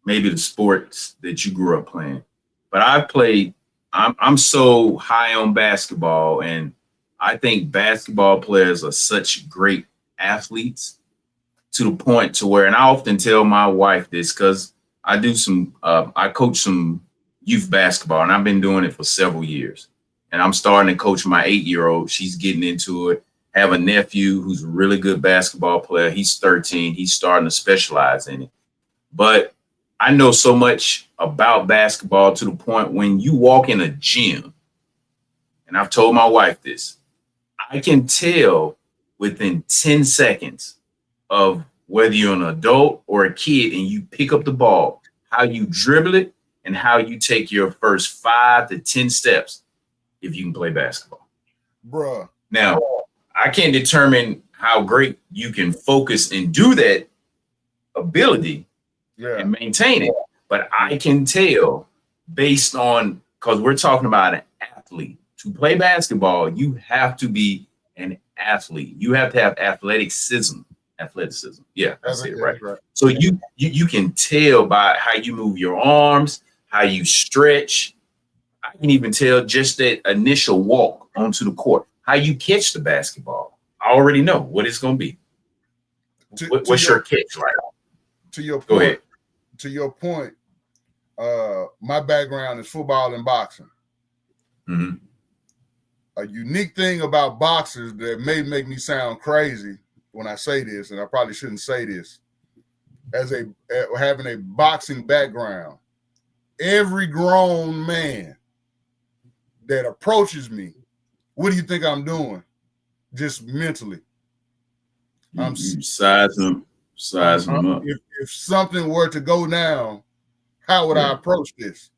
maybe the sports that you grew up playing, but I'm so high on basketball, and I think basketball players are such great athletes to the point to where, and I often tell my wife this because I coach some youth basketball, and I've been doing it for several years. And I'm starting to coach my 8-year-old. She's getting into it. I have a nephew who's a really good basketball player. He's 13. He's starting to specialize in it. But I know so much about basketball to the point when you walk in a gym, and I've told my wife this, I can tell within 10 seconds of whether you're an adult or a kid and you pick up the ball, how you dribble it and how you take your first 5 to 10 steps if you can play basketball. Bruh. Now, I can't determine how great you can focus and do that ability and maintain it, but I can tell based on, because we're talking about an athlete. To play basketball, you have to be an athlete. You have to have athleticism. Yeah, that's it, right? So you can tell by how you move your arms, how you stretch. I can even tell just that initial walk onto the court, how you catch the basketball. I already know what it's going to be. What's your catch, right? To your point, go ahead. To your point, my background is football and boxing. Mm-hmm. A unique thing about boxers that may make me sound crazy when I say this, and I probably shouldn't say this, as having a boxing background, every grown man that approaches me, what do you think I'm doing? Just mentally. I'm sizing them up. If something were to go down, how would I approach this?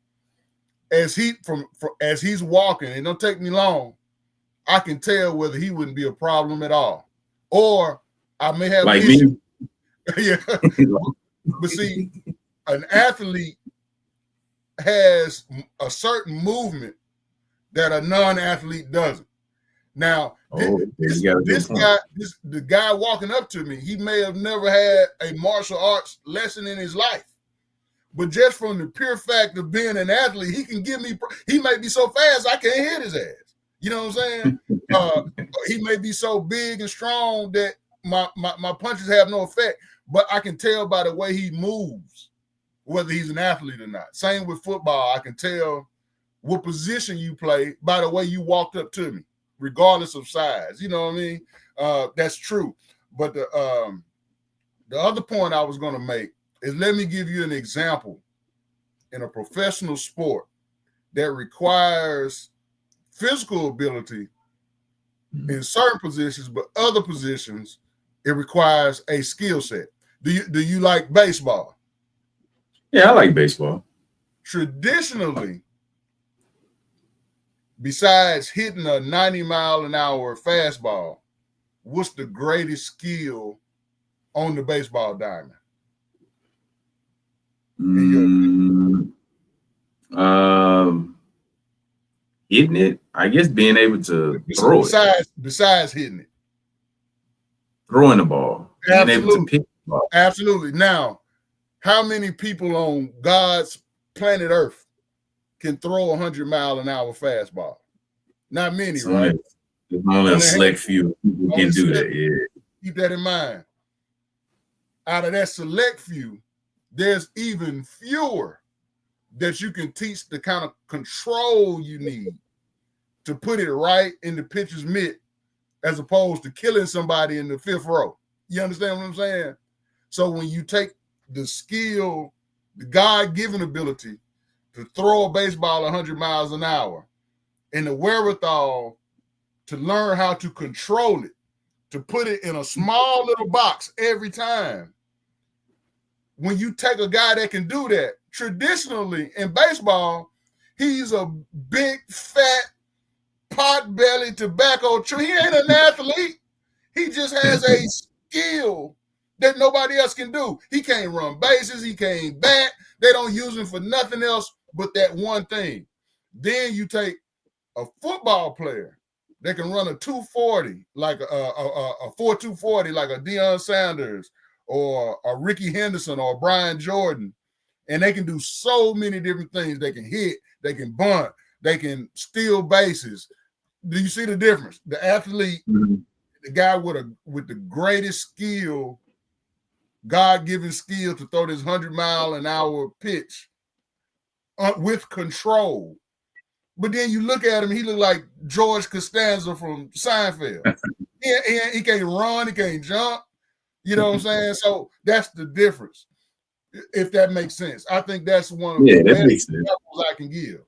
As he's walking, it don't take me long, I can tell whether he wouldn't be a problem at all. Or I may have like issues. Me. Yeah. But see, an athlete has a certain movement that a non-athlete doesn't. Now, the guy walking up to me, he may have never had a martial arts lesson in his life. But just from the pure fact of being an athlete, he might be so fast I can't hit his ass. You know what I'm saying? He may be so big and strong that my punches have no effect, but I can tell by the way he moves whether he's an athlete or not. Same with football. I can tell what position you play by the way you walked up to me, regardless of size. You know what I mean? That's true. But the other point I was going to make is, let me give you an example in a professional sport that requires physical ability in certain positions, but other positions, it requires a skill set. Do you like baseball? Yeah, I like baseball. Traditionally, besides hitting a 90-mile-an-hour fastball, what's the greatest skill on the baseball diamond? Hitting it, I guess being able to throw it. Besides hitting it. Throwing the ball. Absolutely. Being able to pick the ball. Absolutely. Now, how many people on God's planet Earth can throw a 100-mile-an-hour fastball? Not many, right? There's only a select few people can do that. Yeah. Keep that in mind. Out of that select few, there's even fewer that you can teach the kind of control you need to put it right in the pitcher's mitt, as opposed to killing somebody in the 5th row. You understand what I'm saying? So when you take the skill, the God-given ability to throw a baseball 100 miles an hour and the wherewithal to learn how to control it, to put it in a small little box every time. When you take a guy that can do that, traditionally in baseball, he's a big, fat, pot-bellied tobacco tree. He ain't an athlete. He just has a skill that nobody else can do. He can't run bases. He can't bat. They don't use him for nothing else but that one thing. Then you take a football player that can run a 240, like a 4.240, like a Deion Sanders or a Ricky Henderson or Brian Jordan, and they can do so many different things. They can hit, they can bunt, they can steal bases. Do you see the difference? The athlete, the guy with the greatest skill, God-given skill to throw this 100-mile-an-hour pitch with control. But then you look at him, he look like George Costanza from Seinfeld. He can't run, he can't jump. You know what I'm saying? So that's the difference, if that makes sense. I think that's one of the best examples I can give.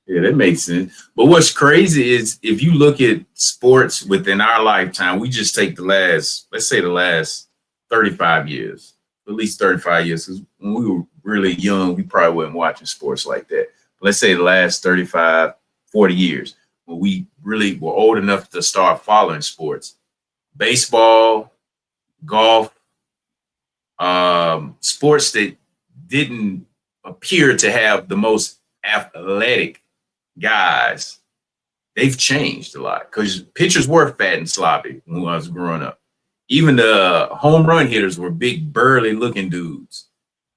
Yeah, that makes sense. But what's crazy is if you look at sports within our lifetime, we just take let's say the last 35 years, at least 35 years, because when we were really young, we probably wasn't watching sports like that. Let's say the last 35, 40 years, when we really were old enough to start following sports, baseball, golf, sports that didn't appear to have the most athletic guys, they've changed a lot because pitchers were fat and sloppy when I was growing up. Even the home run hitters were big, burly looking dudes.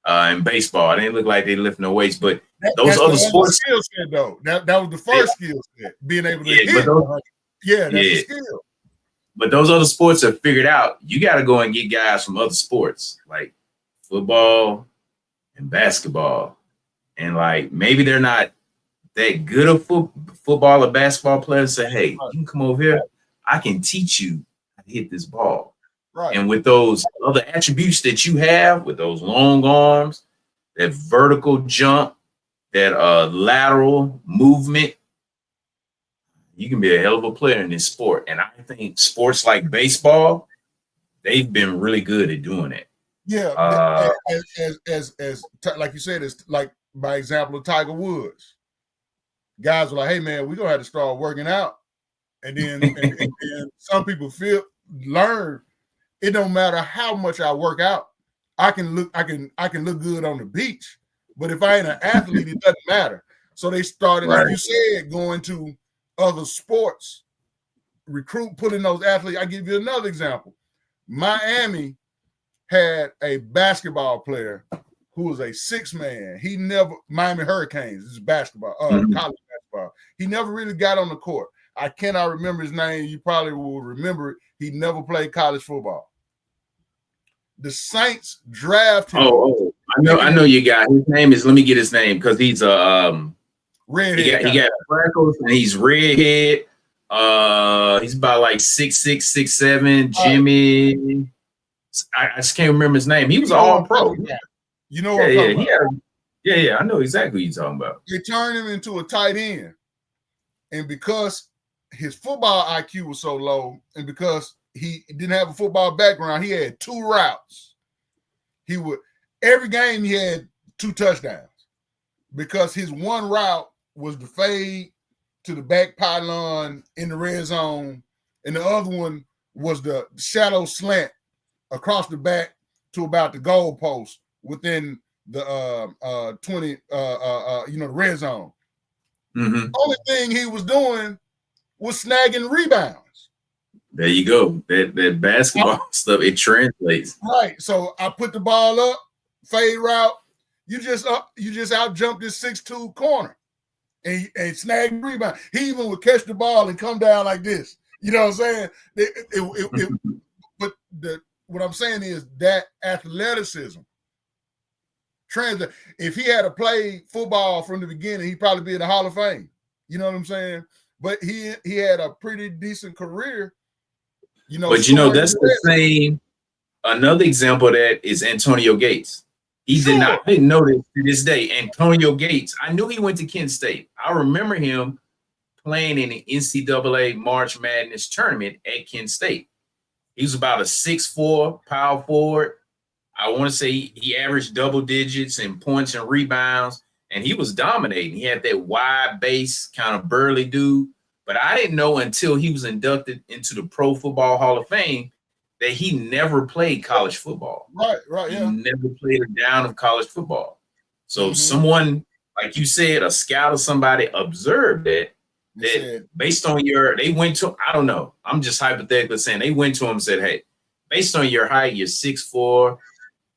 In baseball, they didn't look like they lift no weights, but those other sports skill set, though. That was the first skill set, being able to hit. That's a skill. But those other sports are figured out. You got to go and get guys from other sports like football and basketball, and like maybe they're not that good of football or basketball players. Say, hey, you can come over here. I can teach you how to hit this ball. Right. And with those other attributes that you have, with those long arms, that vertical jump, that lateral movement, you can be a hell of a player in this sport. And I think sports like baseball, they've been really good at doing it. Yeah, as like you said, it's like by example of Tiger Woods. Guys were like, "Hey man, we're gonna have to start working out," and then and some people learn. It don't matter how much I work out. I can look good on the beach, but if I ain't an athlete, it doesn't matter. So they started, like you said, going to other sports, putting those athletes. I give you another example. Miami had a basketball player who was a 6-man. Miami Hurricanes. This is basketball, college basketball. He never really got on the court. I cannot remember his name. You probably will remember it. He never played college football. The Saints draft him. I know you got his name is. Let me get his name because he's a redhead. He got freckles and he's redhead. He's about like 6'6", 6'7". Jimmy. I just can't remember his name. He was all pro. You know what I'm talking about? Yeah. I know exactly what you're talking about. They turned him into a tight end, and because his football IQ was so low, and because he didn't have a football background, he had 2 routes. Every game he had 2 touchdowns because his one route was the fade to the back pylon in the red zone, and the other one was the shadow slant across the back to about the goal post within the 20 the red zone. Mm-hmm. Only thing he was doing was snagging rebounds. There you go. That basketball stuff, it translates. Right. So I put the ball up, fade route. You just out jumped this 6'2" corner and snag rebound. He even would catch the ball and come down like this. You know what I'm saying? But what I'm saying is that athleticism translate. If he had played football from the beginning, he'd probably be in the Hall of Fame. You know what I'm saying? But he had a pretty decent career. But that's the same. Another example of that is Antonio Gates. He did not. I didn't know this to this day. Antonio Gates. I knew he went to Kent State. I remember him playing in the NCAA March Madness tournament at Kent State. He was about a 6'4" power forward. I want to say he averaged double digits in points and rebounds, and he was dominating. He had that wide base, kind of burly dude. But I didn't know until he was inducted into the Pro Football Hall of Fame that he never played college football. Right, yeah. He never played a down of college football. So someone, like you said, a scout or somebody observed that based on they went to, I don't know, I'm just hypothetically saying, they went to him and said, hey, based on your height, you're 6'4",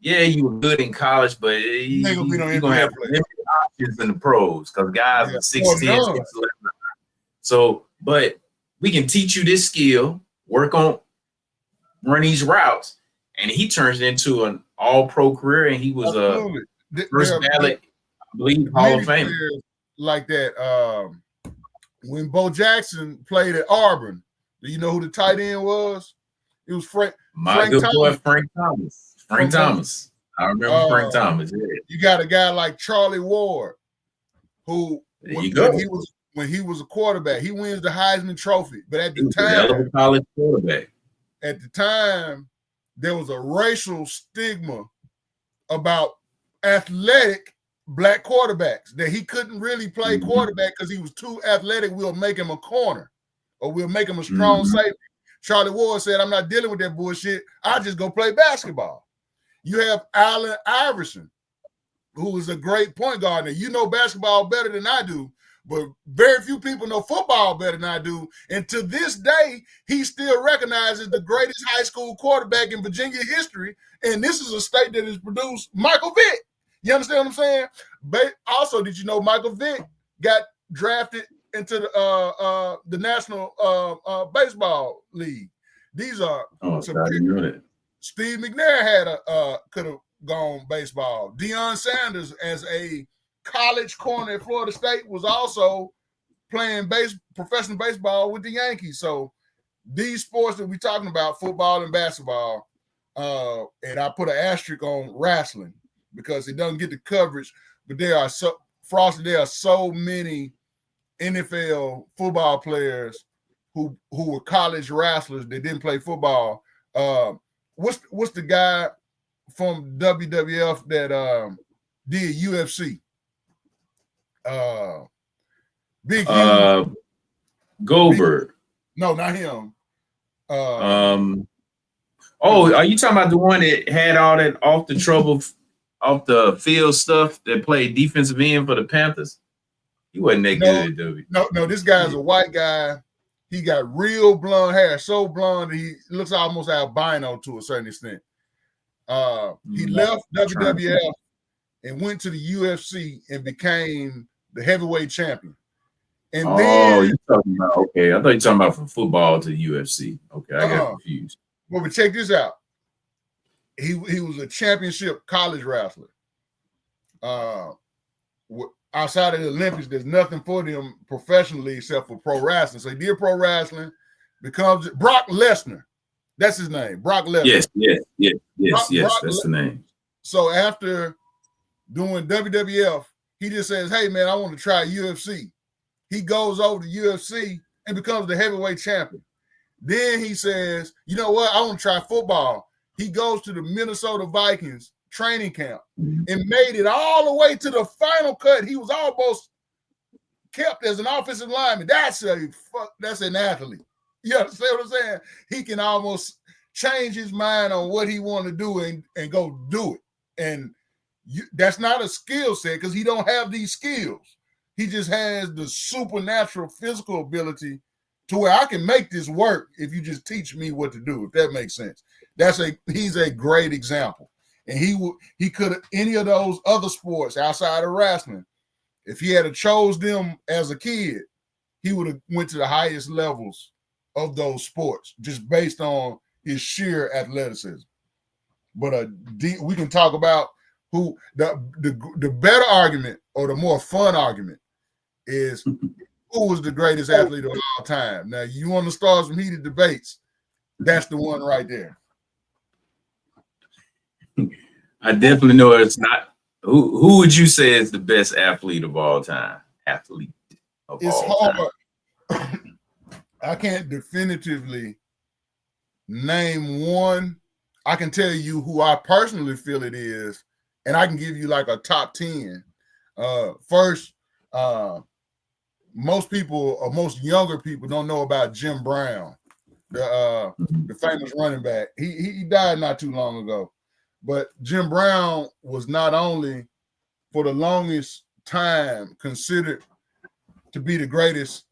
yeah, you were good in college, but you're going to have limited options in the pros because guys are 6'10", 6'11". So, but we can teach you this skill, work on, run these routes, and he turns it into an all-pro career, and he was a first ballot, I believe, Hall of Fame. Like that, when Bo Jackson played at Auburn, do you know who the tight end was? It was Frank Thomas. Frank Thomas. I remember Frank Thomas. Yeah. You got a guy like Charlie Ward, who when he was a quarterback, he wins the Heisman Trophy. But at the time, college quarterback. At the time, there was a racial stigma about athletic black quarterbacks, that he couldn't really play quarterback because he was too athletic. We'll make him a corner or we'll make him a strong safety. Charlie Ward said, I'm not dealing with that bullshit. I'll just go play basketball. You have Allen Iverson, who is a great point guard. Now, you know basketball better than I do, but very few people know football better than I do. And to this day, he still recognizes the greatest high school quarterback in Virginia history. And this is a state that has produced Michael Vick. You understand what I'm saying? But also, did you know Michael Vick got drafted into the National Baseball League? These are Steve McNair could have gone baseball. Deion Sanders, as a college corner at Florida State, was also playing professional baseball with the Yankees. So these sports that we're talking about, football and basketball, and I put an asterisk on wrestling because it doesn't get the coverage, but there are so many NFL football players who were college wrestlers that didn't play football. What's the guy from WWF that did UFC? Big Goldberg. No, not him. Are you talking about the one that had all that off the field stuff that played defensive end for the Panthers? He wasn't that good at W. No, this guy's a white guy. He got real blonde hair, so blonde that he looks almost albino to a certain extent. He left WWF and went to the UFC and became the heavyweight champion. And then you're talking about, okay. I thought you were talking about from football to the UFC. Okay, I got confused. Well, but check this out. He was a championship college wrestler. Outside of the Olympics, there's nothing for them professionally except for pro wrestling. So he did pro wrestling, becomes Brock Lesnar. That's his name, Brock Lesnar. Yes, that's the name. So after doing WWF, he just says, hey, man, I want to try UFC. He goes over to UFC and becomes the heavyweight champion. Then he says, you know what? I want to try football. He goes to the Minnesota Vikings training camp and made it all the way to the final cut. He was almost kept as an offensive lineman. That's an athlete. You understand what I'm saying? He can almost change his mind on what he want to do and go do it. And that's not a skill set because he don't have these skills. He just has the supernatural physical ability to where I can make this work if you just teach me what to do, if that makes sense. He's a great example. And he could have any of those other sports outside of wrestling, if he had chose them as a kid, he would have went to the highest levels of those sports just based on his sheer athleticism. But we can talk about who the better argument or the more fun argument is who was the greatest athlete of all time. Now, you want to start some heated debates, that's the one right there. I definitely know it's not. Who would you say is the best athlete of all time? It's hard. I can't definitively name one. I can tell you who I personally feel it is, and I can give you like a top 10. First, most people or most younger people don't know about Jim Brown, the famous running back. He died not too long ago. But Jim Brown was not only for the longest time considered to be the greatest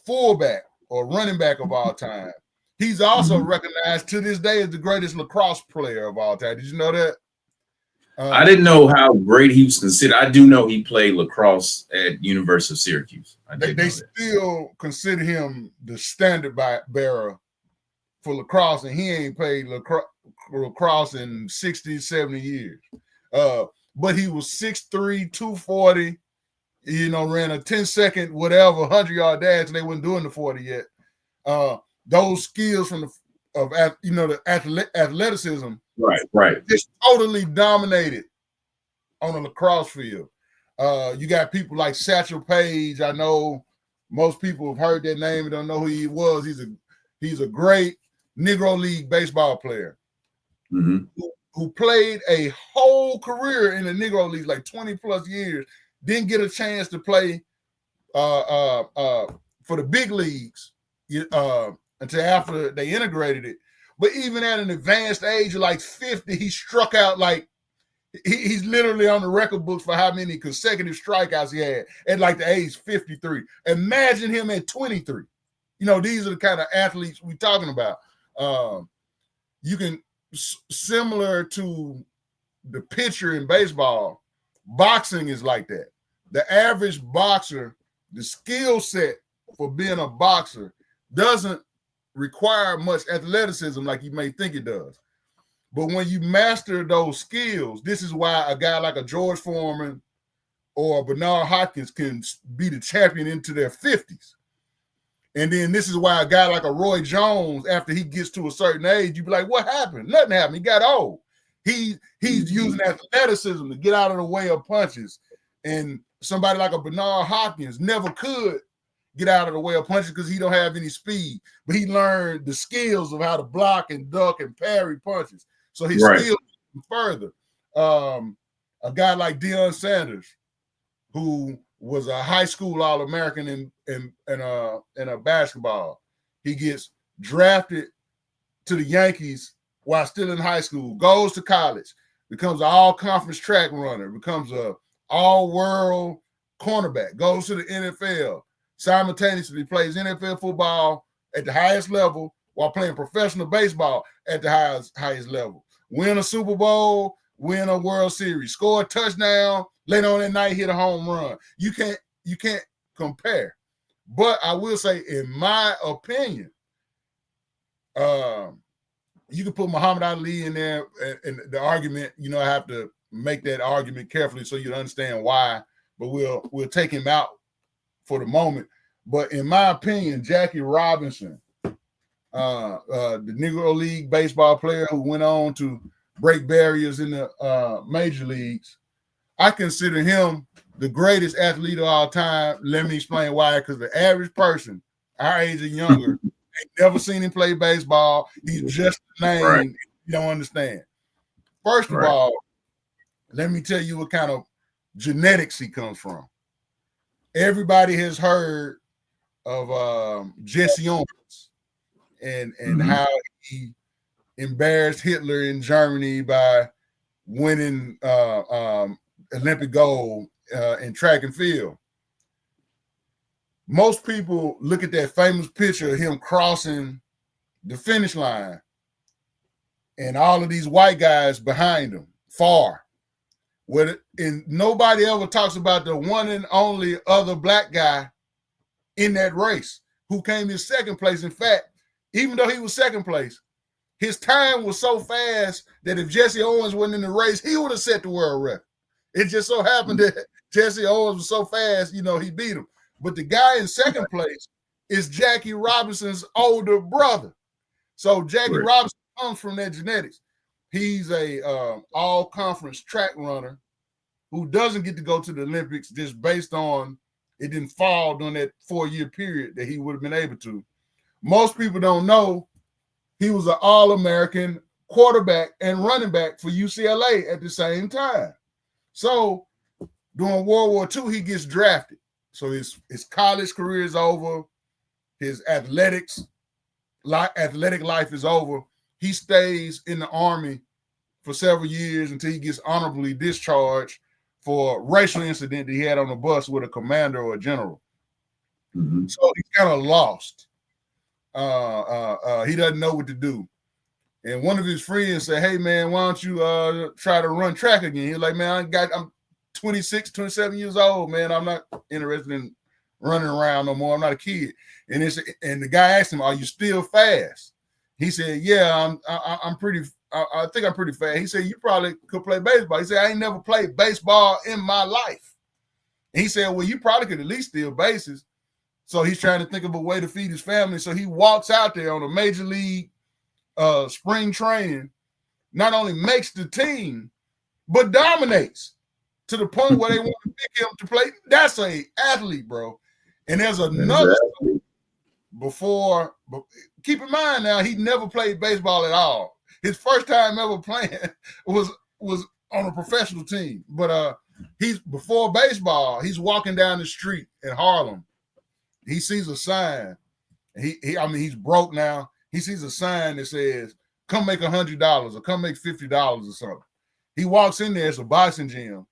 fullback or running back of all time. He's also recognized to this day as the greatest lacrosse player of all time. Did you know that? I didn't know how great he was considered. I do know he played lacrosse at University of Syracuse. They still consider him the standard bearer for lacrosse, and he ain't played lacrosse in 60, 70 years. But he was 6'3", 240, ran a 10-second, whatever, 100-yard dash. They weren't doing the 40 yet. Those skills from the athleticism, right, just totally dominated on the lacrosse field. You got people like Satchel Paige. I know most people have heard that name and don't know who he was. He's a great Negro League baseball player who played a whole career in the Negro League, like 20 plus years. Didn't get a chance to play for the big leagues until after they integrated it. But even at an advanced age of like 50, he struck out like he's literally on the record books for how many consecutive strikeouts he had at like the age 53. Imagine him at 23. These are the kind of athletes we're talking about. You can, similar to the pitcher in baseball, boxing is like that. The average boxer, the skill set for being a boxer doesn't require much athleticism like you may think it does. But when you master those skills, this is why a guy like a George Foreman or Bernard Hopkins can be the champion into their 50s. And then this is why a guy like a Roy Jones, after he gets to a certain age, you be like, what happened? Nothing happened. He got old. He's using athleticism to get out of the way of punches. And somebody like a Bernard Hopkins never could get out of the way of punches because he don't have any speed. But he learned the skills of how to block and duck and parry punches. So his skills further. A guy like Deion Sanders, who was a high school All-American in a basketball. He gets drafted to the Yankees while still in high school, goes to college, becomes an all-conference track runner, becomes a all-world cornerback, goes to the NFL, simultaneously plays NFL football at the highest level while playing professional baseball at the highest level. Win a Super Bowl, win a World Series, score a touchdown, later on that night hit a home run. You can't compare. But I will say, in my opinion, you can put Muhammad Ali in there, and the argument, I have to make that argument carefully so you understand why, but we'll take him out for the moment. But in my opinion, Jackie Robison, the Negro League baseball player who went on to break barriers in the major leagues, I consider him the greatest athlete of all time. Let me explain why. Because the average person, our age and younger, ain't never seen him play baseball. He's just a name. Right. You don't understand. First of all, let me tell you what kind of genetics he comes from. Everybody has heard of Jesse Owens and how he embarrassed Hitler in Germany by winning Olympic gold in track and field. Most people look at that famous picture of him crossing the finish line and all of these white guys behind him, far. And nobody ever talks about the one and only other black guy in that race who came in second place. In fact, even though he was second place, his time was so fast that if Jesse Owens wasn't in the race, he would have set the world record. It just so happened that Jesse Owens was so fast, he beat him. But the guy in second place is Jackie Robinson's older brother. So Jackie Robinson comes from that genetics. He's a all-conference track runner who doesn't get to go to the Olympics just based on it didn't fall during that 4-year period that he would have been able to. Most people don't know he was an All-American quarterback and running back for UCLA at the same time. So during World War II, he gets drafted. So his college career is over. His athletic life is over. He stays in the Army for several years until he gets honorably discharged for a racial incident that he had on a bus with a commander or a general. Mm-hmm. So he's kind of lost. He doesn't know what to do. And one of his friends said, hey, man, why don't you try to run track again? He's like, man, I'm 26, 27 years old, man. I'm not interested in running around no more. I'm not a kid. And the guy asked him, are you still fast? He said, yeah, I'm pretty I think I'm pretty fast. He said, you probably could play baseball. He said, I ain't never played baseball in my life. And he said, well, you probably could at least steal bases. So he's trying to think of a way to feed his family. So he walks out there on a major league spring training, not only makes the team, but dominates to the point where they want to pick him to play. That's an athlete, bro. And there's another before, but keep in mind now, he never played baseball at all. His first time ever playing was on a professional team. But he's before baseball, he's walking down the street in Harlem. He sees a sign. He's broke now. He sees a sign that says, come make $100 or come make $50 or something. He walks in there, it's a boxing gym.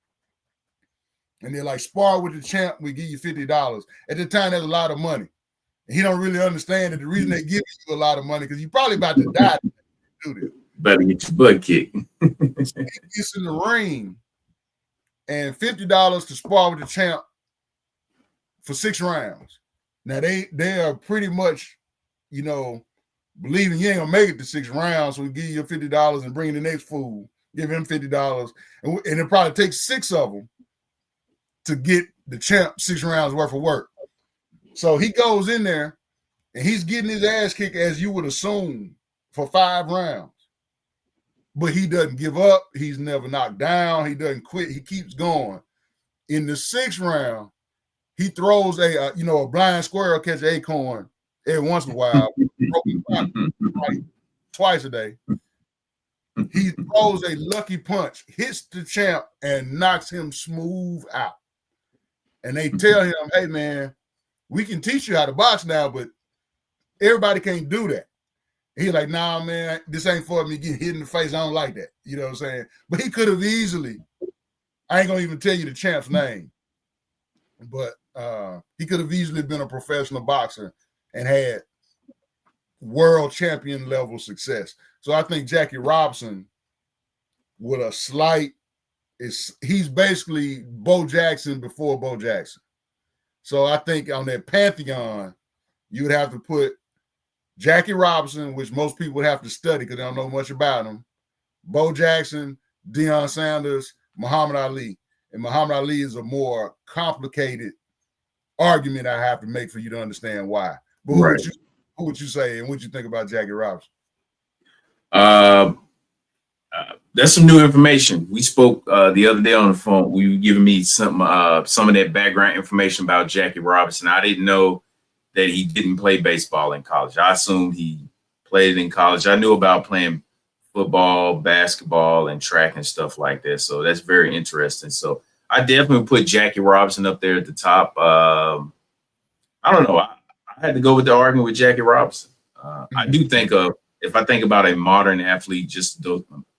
And they're like, spar with the champ, we give you $50. At the time, that's a lot of money. And he don't really understand that the reason they give you a lot of money, because you're probably about to die to do this. Better get your butt kicked. He gets in the ring and $50 to spar with the champ for 6 rounds. Now, they are pretty much, believing you ain't going to make it to 6 rounds, so we give you $50 and bring the next fool, give him $50. And it probably takes 6 of them to get the champ 6 rounds worth of work. So he goes in there and he's getting his ass kicked, as you would assume, for 5 rounds. But he doesn't give up. He's never knocked down. He doesn't quit. He keeps going. In the 6th round, he throws a blind squirrel catch an acorn every once in a while, twice a day. He throws a lucky punch, hits the champ, and knocks him smooth out. And they tell him, hey, man, we can teach you how to box now, but everybody can't do that. He's like, nah, man, this ain't for me getting hit in the face. I don't like that. You know what I'm saying? But he could have easily, I ain't going to even tell you the champ's name, but he could have easily been a professional boxer and had world champion level success. So I think Jackie Robison, with a slight, he's basically Bo Jackson before Bo Jackson. So I think on that pantheon, you would have to put Jackie Robison, which most people would have to study because they don't know much about him, Bo Jackson, Deion Sanders, Muhammad Ali. And Muhammad Ali is a more complicated argument I have to make for you to understand why. But who would you say, and what you think about Jackie Robison? That's some new information. We spoke the other day on the phone. You were giving me some of that background information about Jackie Robison. I didn't know that he didn't play baseball in college. I assumed he played in college. I knew about playing football, basketball, and track and stuff like that. So that's very interesting. So I definitely put Jackie Robison up there at the top. I don't know. I had to go with the argument with Jackie Robison. I do think if I think about a modern athlete, just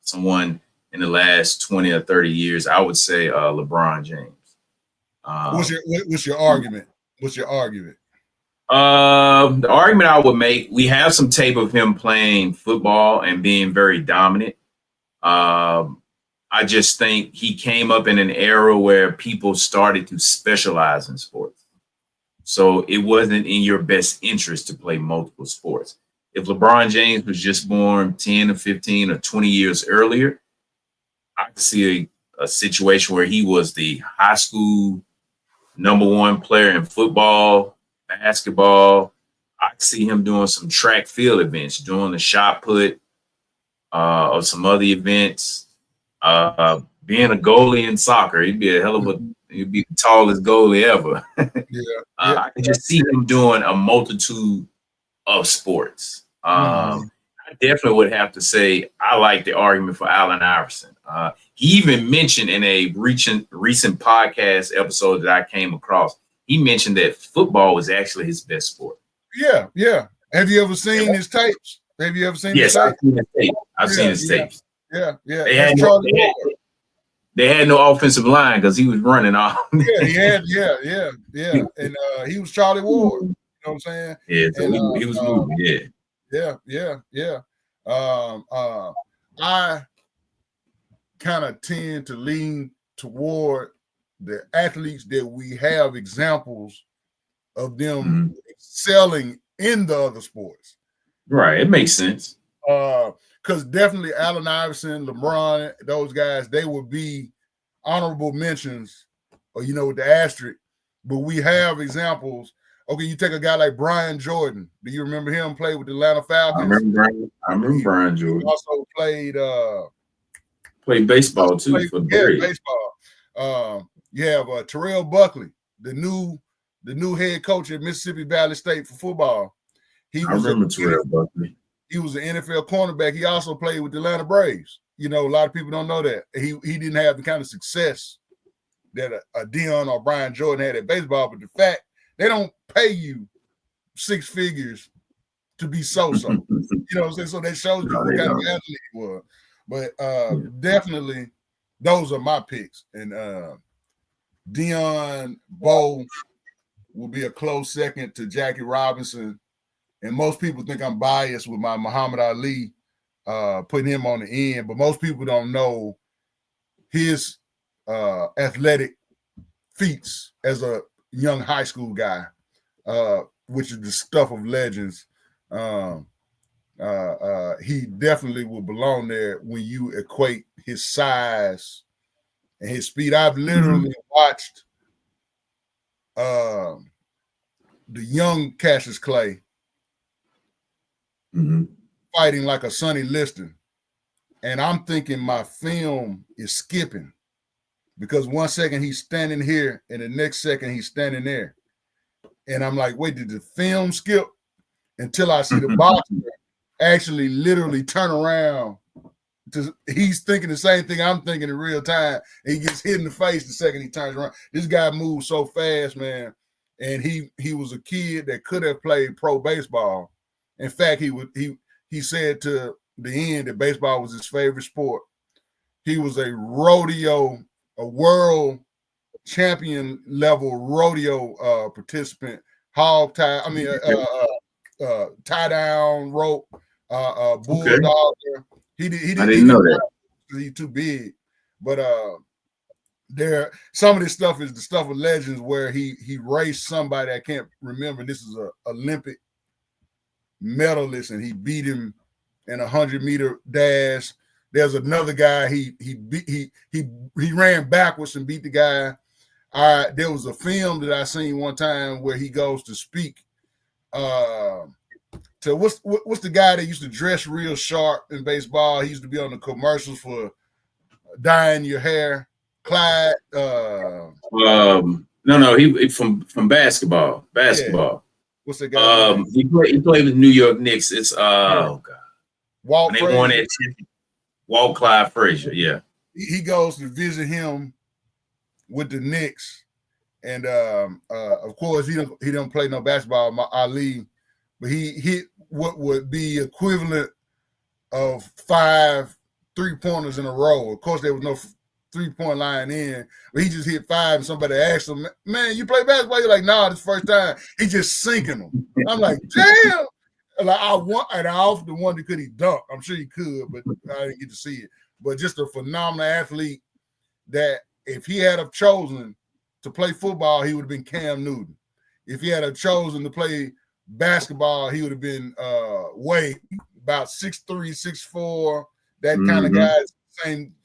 someone in the last 20 or 30 years, I would say LeBron James. What's your argument? What's your argument? The argument I would make, we have some tape of him playing football and being very dominant. I just think he came up in an era where people started to specialize in sports. So it wasn't in your best interest to play multiple sports. If LeBron James was just born 10 or 15 or 20 years earlier, I could see a situation where he was the high school #1 player in football, basketball. I could see him doing some track field events, doing the shot put, of some other events. Being a goalie in soccer, he'd be he'd be the tallest goalie ever. I can just see him doing a multitude of sports. I definitely would have to say I like the argument for Allen Iverson. He even mentioned in a recent podcast episode that I came across, he mentioned that football was actually his best sport. Yeah. Have you ever seen his tapes? Have you ever seen his tapes? I've seen his tapes. Yeah. They had no offensive line because he was running off. Yeah. And he was Charlie Ward. You know what I'm saying? Yeah, so he was moving. Yeah. I kind of tend to lean toward the athletes that we have examples of them excelling in the other sports. Right, it makes sense. Because definitely Allen Iverson, LeBron, those guys, they would be honorable mentions, or with the asterisk. But we have examples. Okay, you take a guy like Brian Jordan. Do you remember him? Played with the Atlanta Falcons. I remember Brian Jordan. He also played baseball too for the Braves. Baseball. You have Terrell Buckley, the new head coach at Mississippi Valley State for football. I remember Terrell Buckley. He was an NFL cornerback. He also played with the Atlanta Braves. A lot of people don't know that. He didn't have the kind of success that a Deion or Brian Jordan had at baseball, but the fact they don't pay you six figures to be so-so. You know what I'm saying? So that shows you what kind of athlete he was. But definitely those are my picks. And Deion Bo will be a close second to Jackie Robinson. And most people think I'm biased with my Muhammad Ali, putting him on the end, but most people don't know his athletic feats as a young high school guy, which is the stuff of legends. He definitely will belong there when you equate his size and his speed. I've literally watched the young Cassius Clay fighting like a Sonny Liston. And I'm thinking my film is skipping because 1 second he's standing here and the next second he's standing there. And I'm like, wait, did the film skip? Until I see the boxer actually literally turn around. He's thinking the same thing I'm thinking in real time. And he gets hit in the face the second he turns around. This guy moves so fast, man. And he was a kid that could have played pro baseball. In fact, he said to the end that baseball was his favorite sport. He was a world champion level rodeo participant, tie down rope, bulldog. He didn't know that because he's too big. But some of this stuff is the stuff of legends where he raced somebody I can't remember. This is a Olympic medalist, and he beat him in 100-meter dash. There's another guy he ran backwards and beat the guy. There was a film that I seen one time where he goes to speak to what's the guy that used to dress real sharp in baseball? He used to be on the commercials for dyeing your hair. Clyde. No, he from basketball. Yeah. What's the guy? He played with New York Knicks. It's God. Walt Frazier. Walt Clyde Frazier, yeah. He goes to visit him with the Knicks, and of course he don't play no basketball, Ali, but he hit what would be equivalent of 5 3-pointers in a row. Of course, there was no 3-point line in, but he just hit 5, and somebody asked him, "Man, you play basketball?" You're like, "Nah, this first time." He just sinking them. I'm like, damn. Like I often wondered could he dunk. I'm sure he could, but I didn't get to see it. But just a phenomenal athlete that if he had have chosen to play football, he would have been Cam Newton. If he had have chosen to play basketball, he would have been Wade, about 6'3", 6'4", that kind of guy,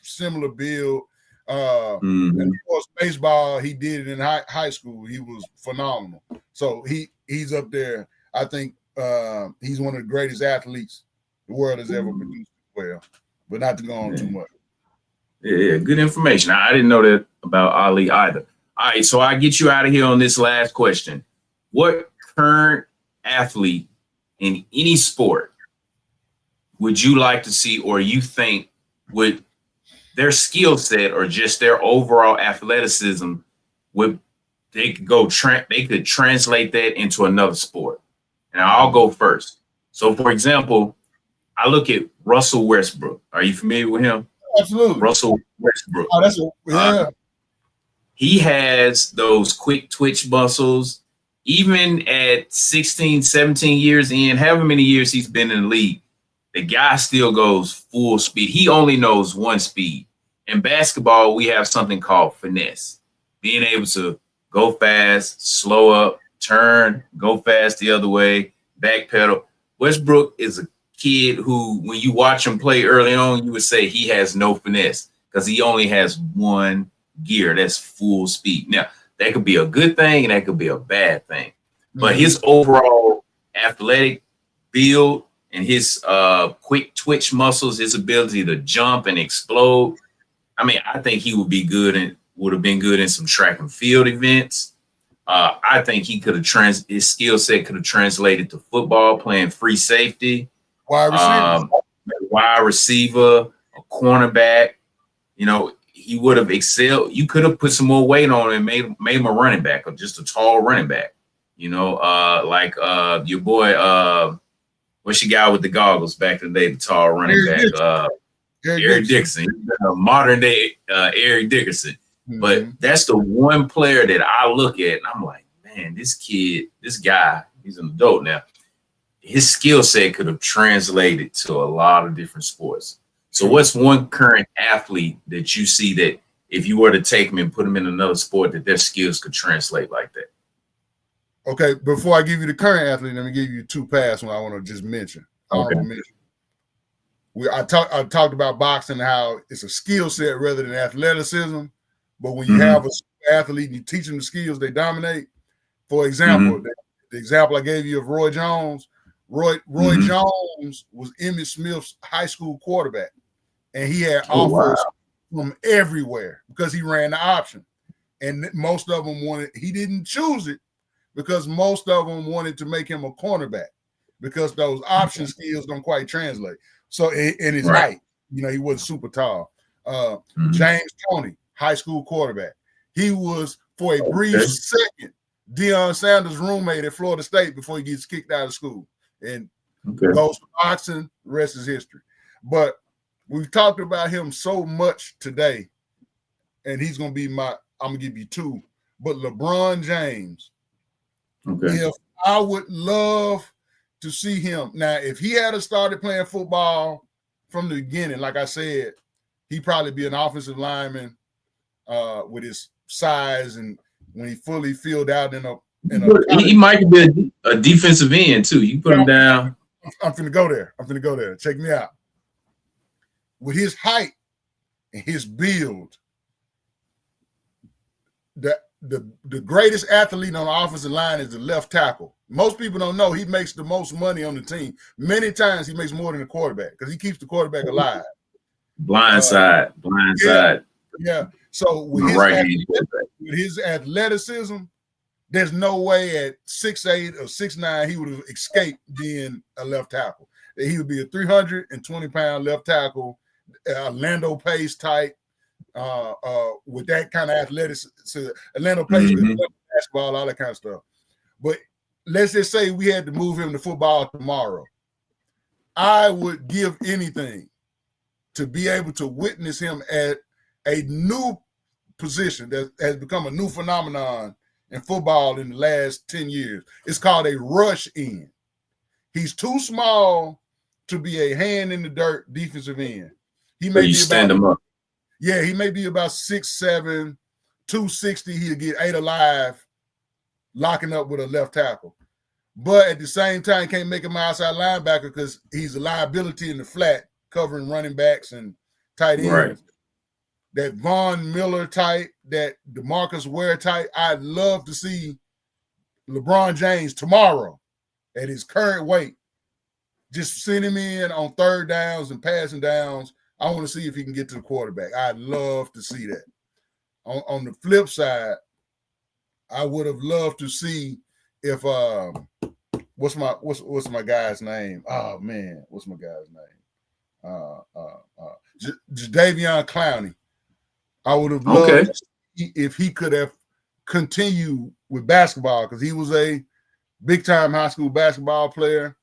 similar build. And of course, baseball, he did it in high school. He was phenomenal. So he's up there. I think he's one of the greatest athletes the world has ever produced. well, but not to go on too much. Yeah, good information. I didn't know that about Ali either. All right, so I get you out of here on this last question. What current athlete in any sport would you like to see, or you think would their skill set or just their overall athleticism they could translate that into another sport? And I'll go first. So, for example, I look at Russell Westbrook. Are you familiar with him? Absolutely. Russell Westbrook. Yeah. He has those quick twitch muscles. Even at 16, 17 years in, however many years he's been in the league, the guy still goes full speed. He only knows one speed. In basketball, we have something called finesse, being able to go fast, slow up, turn, go fast the other way, backpedal. Westbrook is a kid who, when you watch him play early on, you would say he has no finesse because he only has one gear. That's full speed. Now, that could be a good thing and that could be a bad thing. But his overall athletic build and his quick twitch muscles, his ability to jump and explode, I mean, I think he would have been good in some track and field events. I think he could have his skill set could have translated to football, playing free safety, wide receiver, a cornerback. You know, he would have excelled. You could have put some more weight on him and made him a running back, or just a tall running back. You know, like your boy, what's your guy with the goggles back in the day, the tall running back, Eric Dickerson, modern day Eric Dickerson. But that's the one player that I look at and I'm like, man, this guy, he's an adult now. His skill set could have translated to a lot of different sports. So what's one current athlete that you see that if you were to take him and put him in another sport, that their skills could translate like that? Okay, before I give you the current athlete, let me give you two past ones I want to just mention. Okay. I talked about boxing, how it's a skill set rather than athleticism. But when you have a athlete and you teach them the skills, they dominate. For example, the example I gave you of Roy Jones, Roy Jones was Emmitt Smith's high school quarterback, and he had offers from everywhere because he ran the option. And most of them he didn't choose it because most of them wanted to make him a cornerback because those option skills don't quite translate. So, and his height, you know, he wasn't super tall. James Toney, high school quarterback. He was, for a brief second, Deion Sanders' roommate at Florida State before he gets kicked out of school. And goes to boxing, the rest is history. But we've talked about him so much today, and he's going to be I'm going to give you two. But LeBron James, if I would love to see him. Now, if he had started playing football from the beginning, like I said, he'd probably be an offensive lineman with his size, and when he fully filled out he might be a defensive end too. You put him down. I'm finna go there. Check me out. With his height and his build, the greatest athlete on the offensive line is the left tackle. Most people don't know he makes the most money on the team. Many times he makes more than the quarterback because he keeps the quarterback alive. Blind side. Yeah. So with his athleticism, there's no way at 6'8" or 6'9" he would have escaped being a left tackle. He would be a 320-pound left tackle, Orlando Pace type, with that kind of athleticism. So Orlando Pace with basketball, all that kind of stuff. But let's just say we had to move him to football tomorrow. I would give anything to be able to witness him at a new position that has become a new phenomenon in football in the last 10 years. It's called a rush in. He's too small to be a hand in the dirt defensive end. He may be stand him up. Yeah, he may be about 6'7", 260. He'll get 8 alive, locking up with a left tackle. But at the same time, can't make him outside linebacker because he's a liability in the flat, covering running backs and tight ends. Right. That Von Miller type, that DeMarcus Ware type, I'd love to see LeBron James tomorrow at his current weight just send him in on third downs and passing downs. I want to see if he can get to the quarterback. I'd love to see that. On the flip side, I would have loved to see if what's my guy's name? Oh man, what's my guy's name? Jadeveon Clowney. I would have loved to see if he could have continued with basketball, because he was a big-time high school basketball player.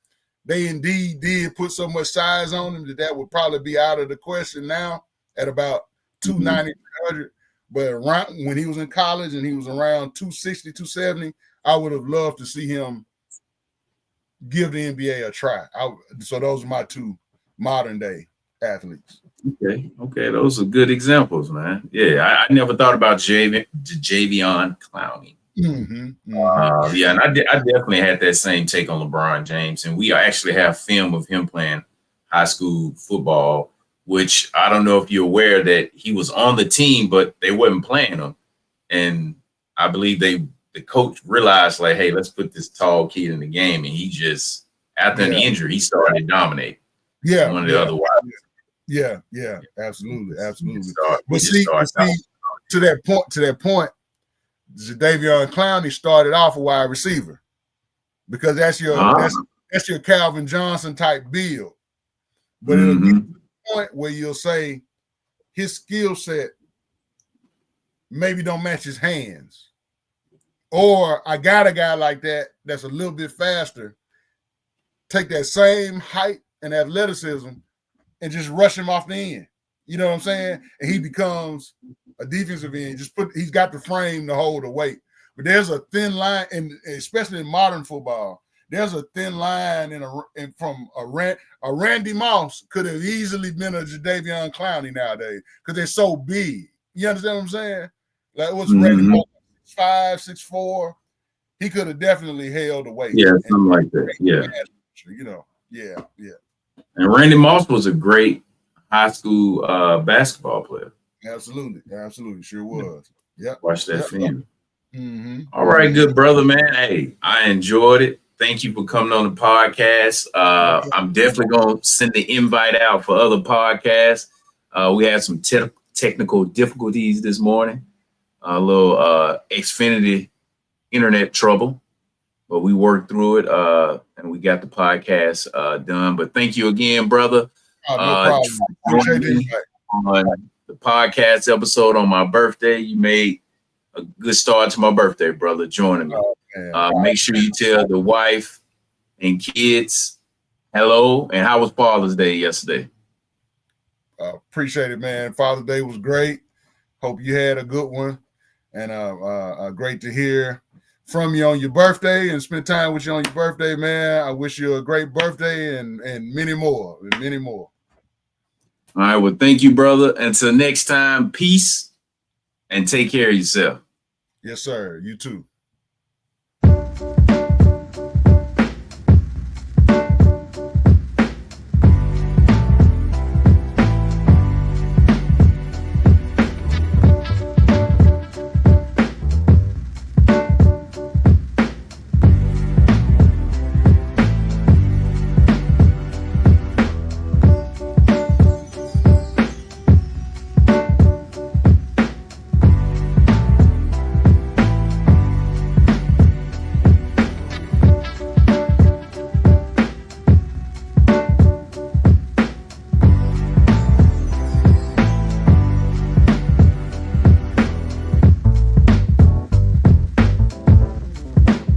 They indeed did put so much size on him that would probably be out of the question now at about 290, 300. But around, when he was in college and he was around 260, 270, I would have loved to see him give the NBA a try. So those are my two modern-day athletes. Okay, those are good examples, man. Yeah, I never thought about Jadeveon Clowney. Yeah, and I definitely had that same take on LeBron James, and we actually have film of him playing high school football, which I don't know if you're aware that he was on the team, but they wasn't playing him, and I believe the coach realized, like, hey, let's put this tall kid in the game, and he just, after an injury, he started to dominate. One of the other wide. Yeah, absolutely. But see, to that point, Jadeveon Clowney started off a wide receiver, because that's your Calvin Johnson type build. But it'll get to the point where you'll say his skill set maybe don't match his hands, or I got a guy like that's a little bit faster, take that same height and athleticism and just rush him off the end. You know what I'm saying? And he becomes a defensive end. He's got the frame to hold the weight. But there's a thin line, and especially in modern football, there's a thin line from a Randy Moss could have easily been a Jadeveon Clowney nowadays, because they're so big. You understand what I'm saying? Like, what's Randy Moss, 6'5", 6'4"? He could have definitely held the weight. Yeah, something like that. Yeah. You know, yeah. And Randy Moss was a great high school basketball player. Absolutely, sure was. Yeah, watch that film. All right, good brother, man. Hey, I enjoyed it. Thank you for coming on the podcast. I'm definitely gonna send the invite out for other podcasts. We had some technical difficulties this morning, a little Xfinity internet trouble, but we worked through it and we got the podcast done. But thank you again, brother. No problem. On the podcast episode on my birthday. You made a good start to my birthday, brother, joining me. Make sure you tell the wife and kids hello. And how was Father's Day yesterday? Appreciate it, man. Father's Day was great. Hope you had a good one. And great to hear from you on your birthday and spend time with you on your birthday, man. I wish you a great birthday and many more. All right, well, thank you, brother. Until next time, peace and take care of yourself. Yes, sir. You too.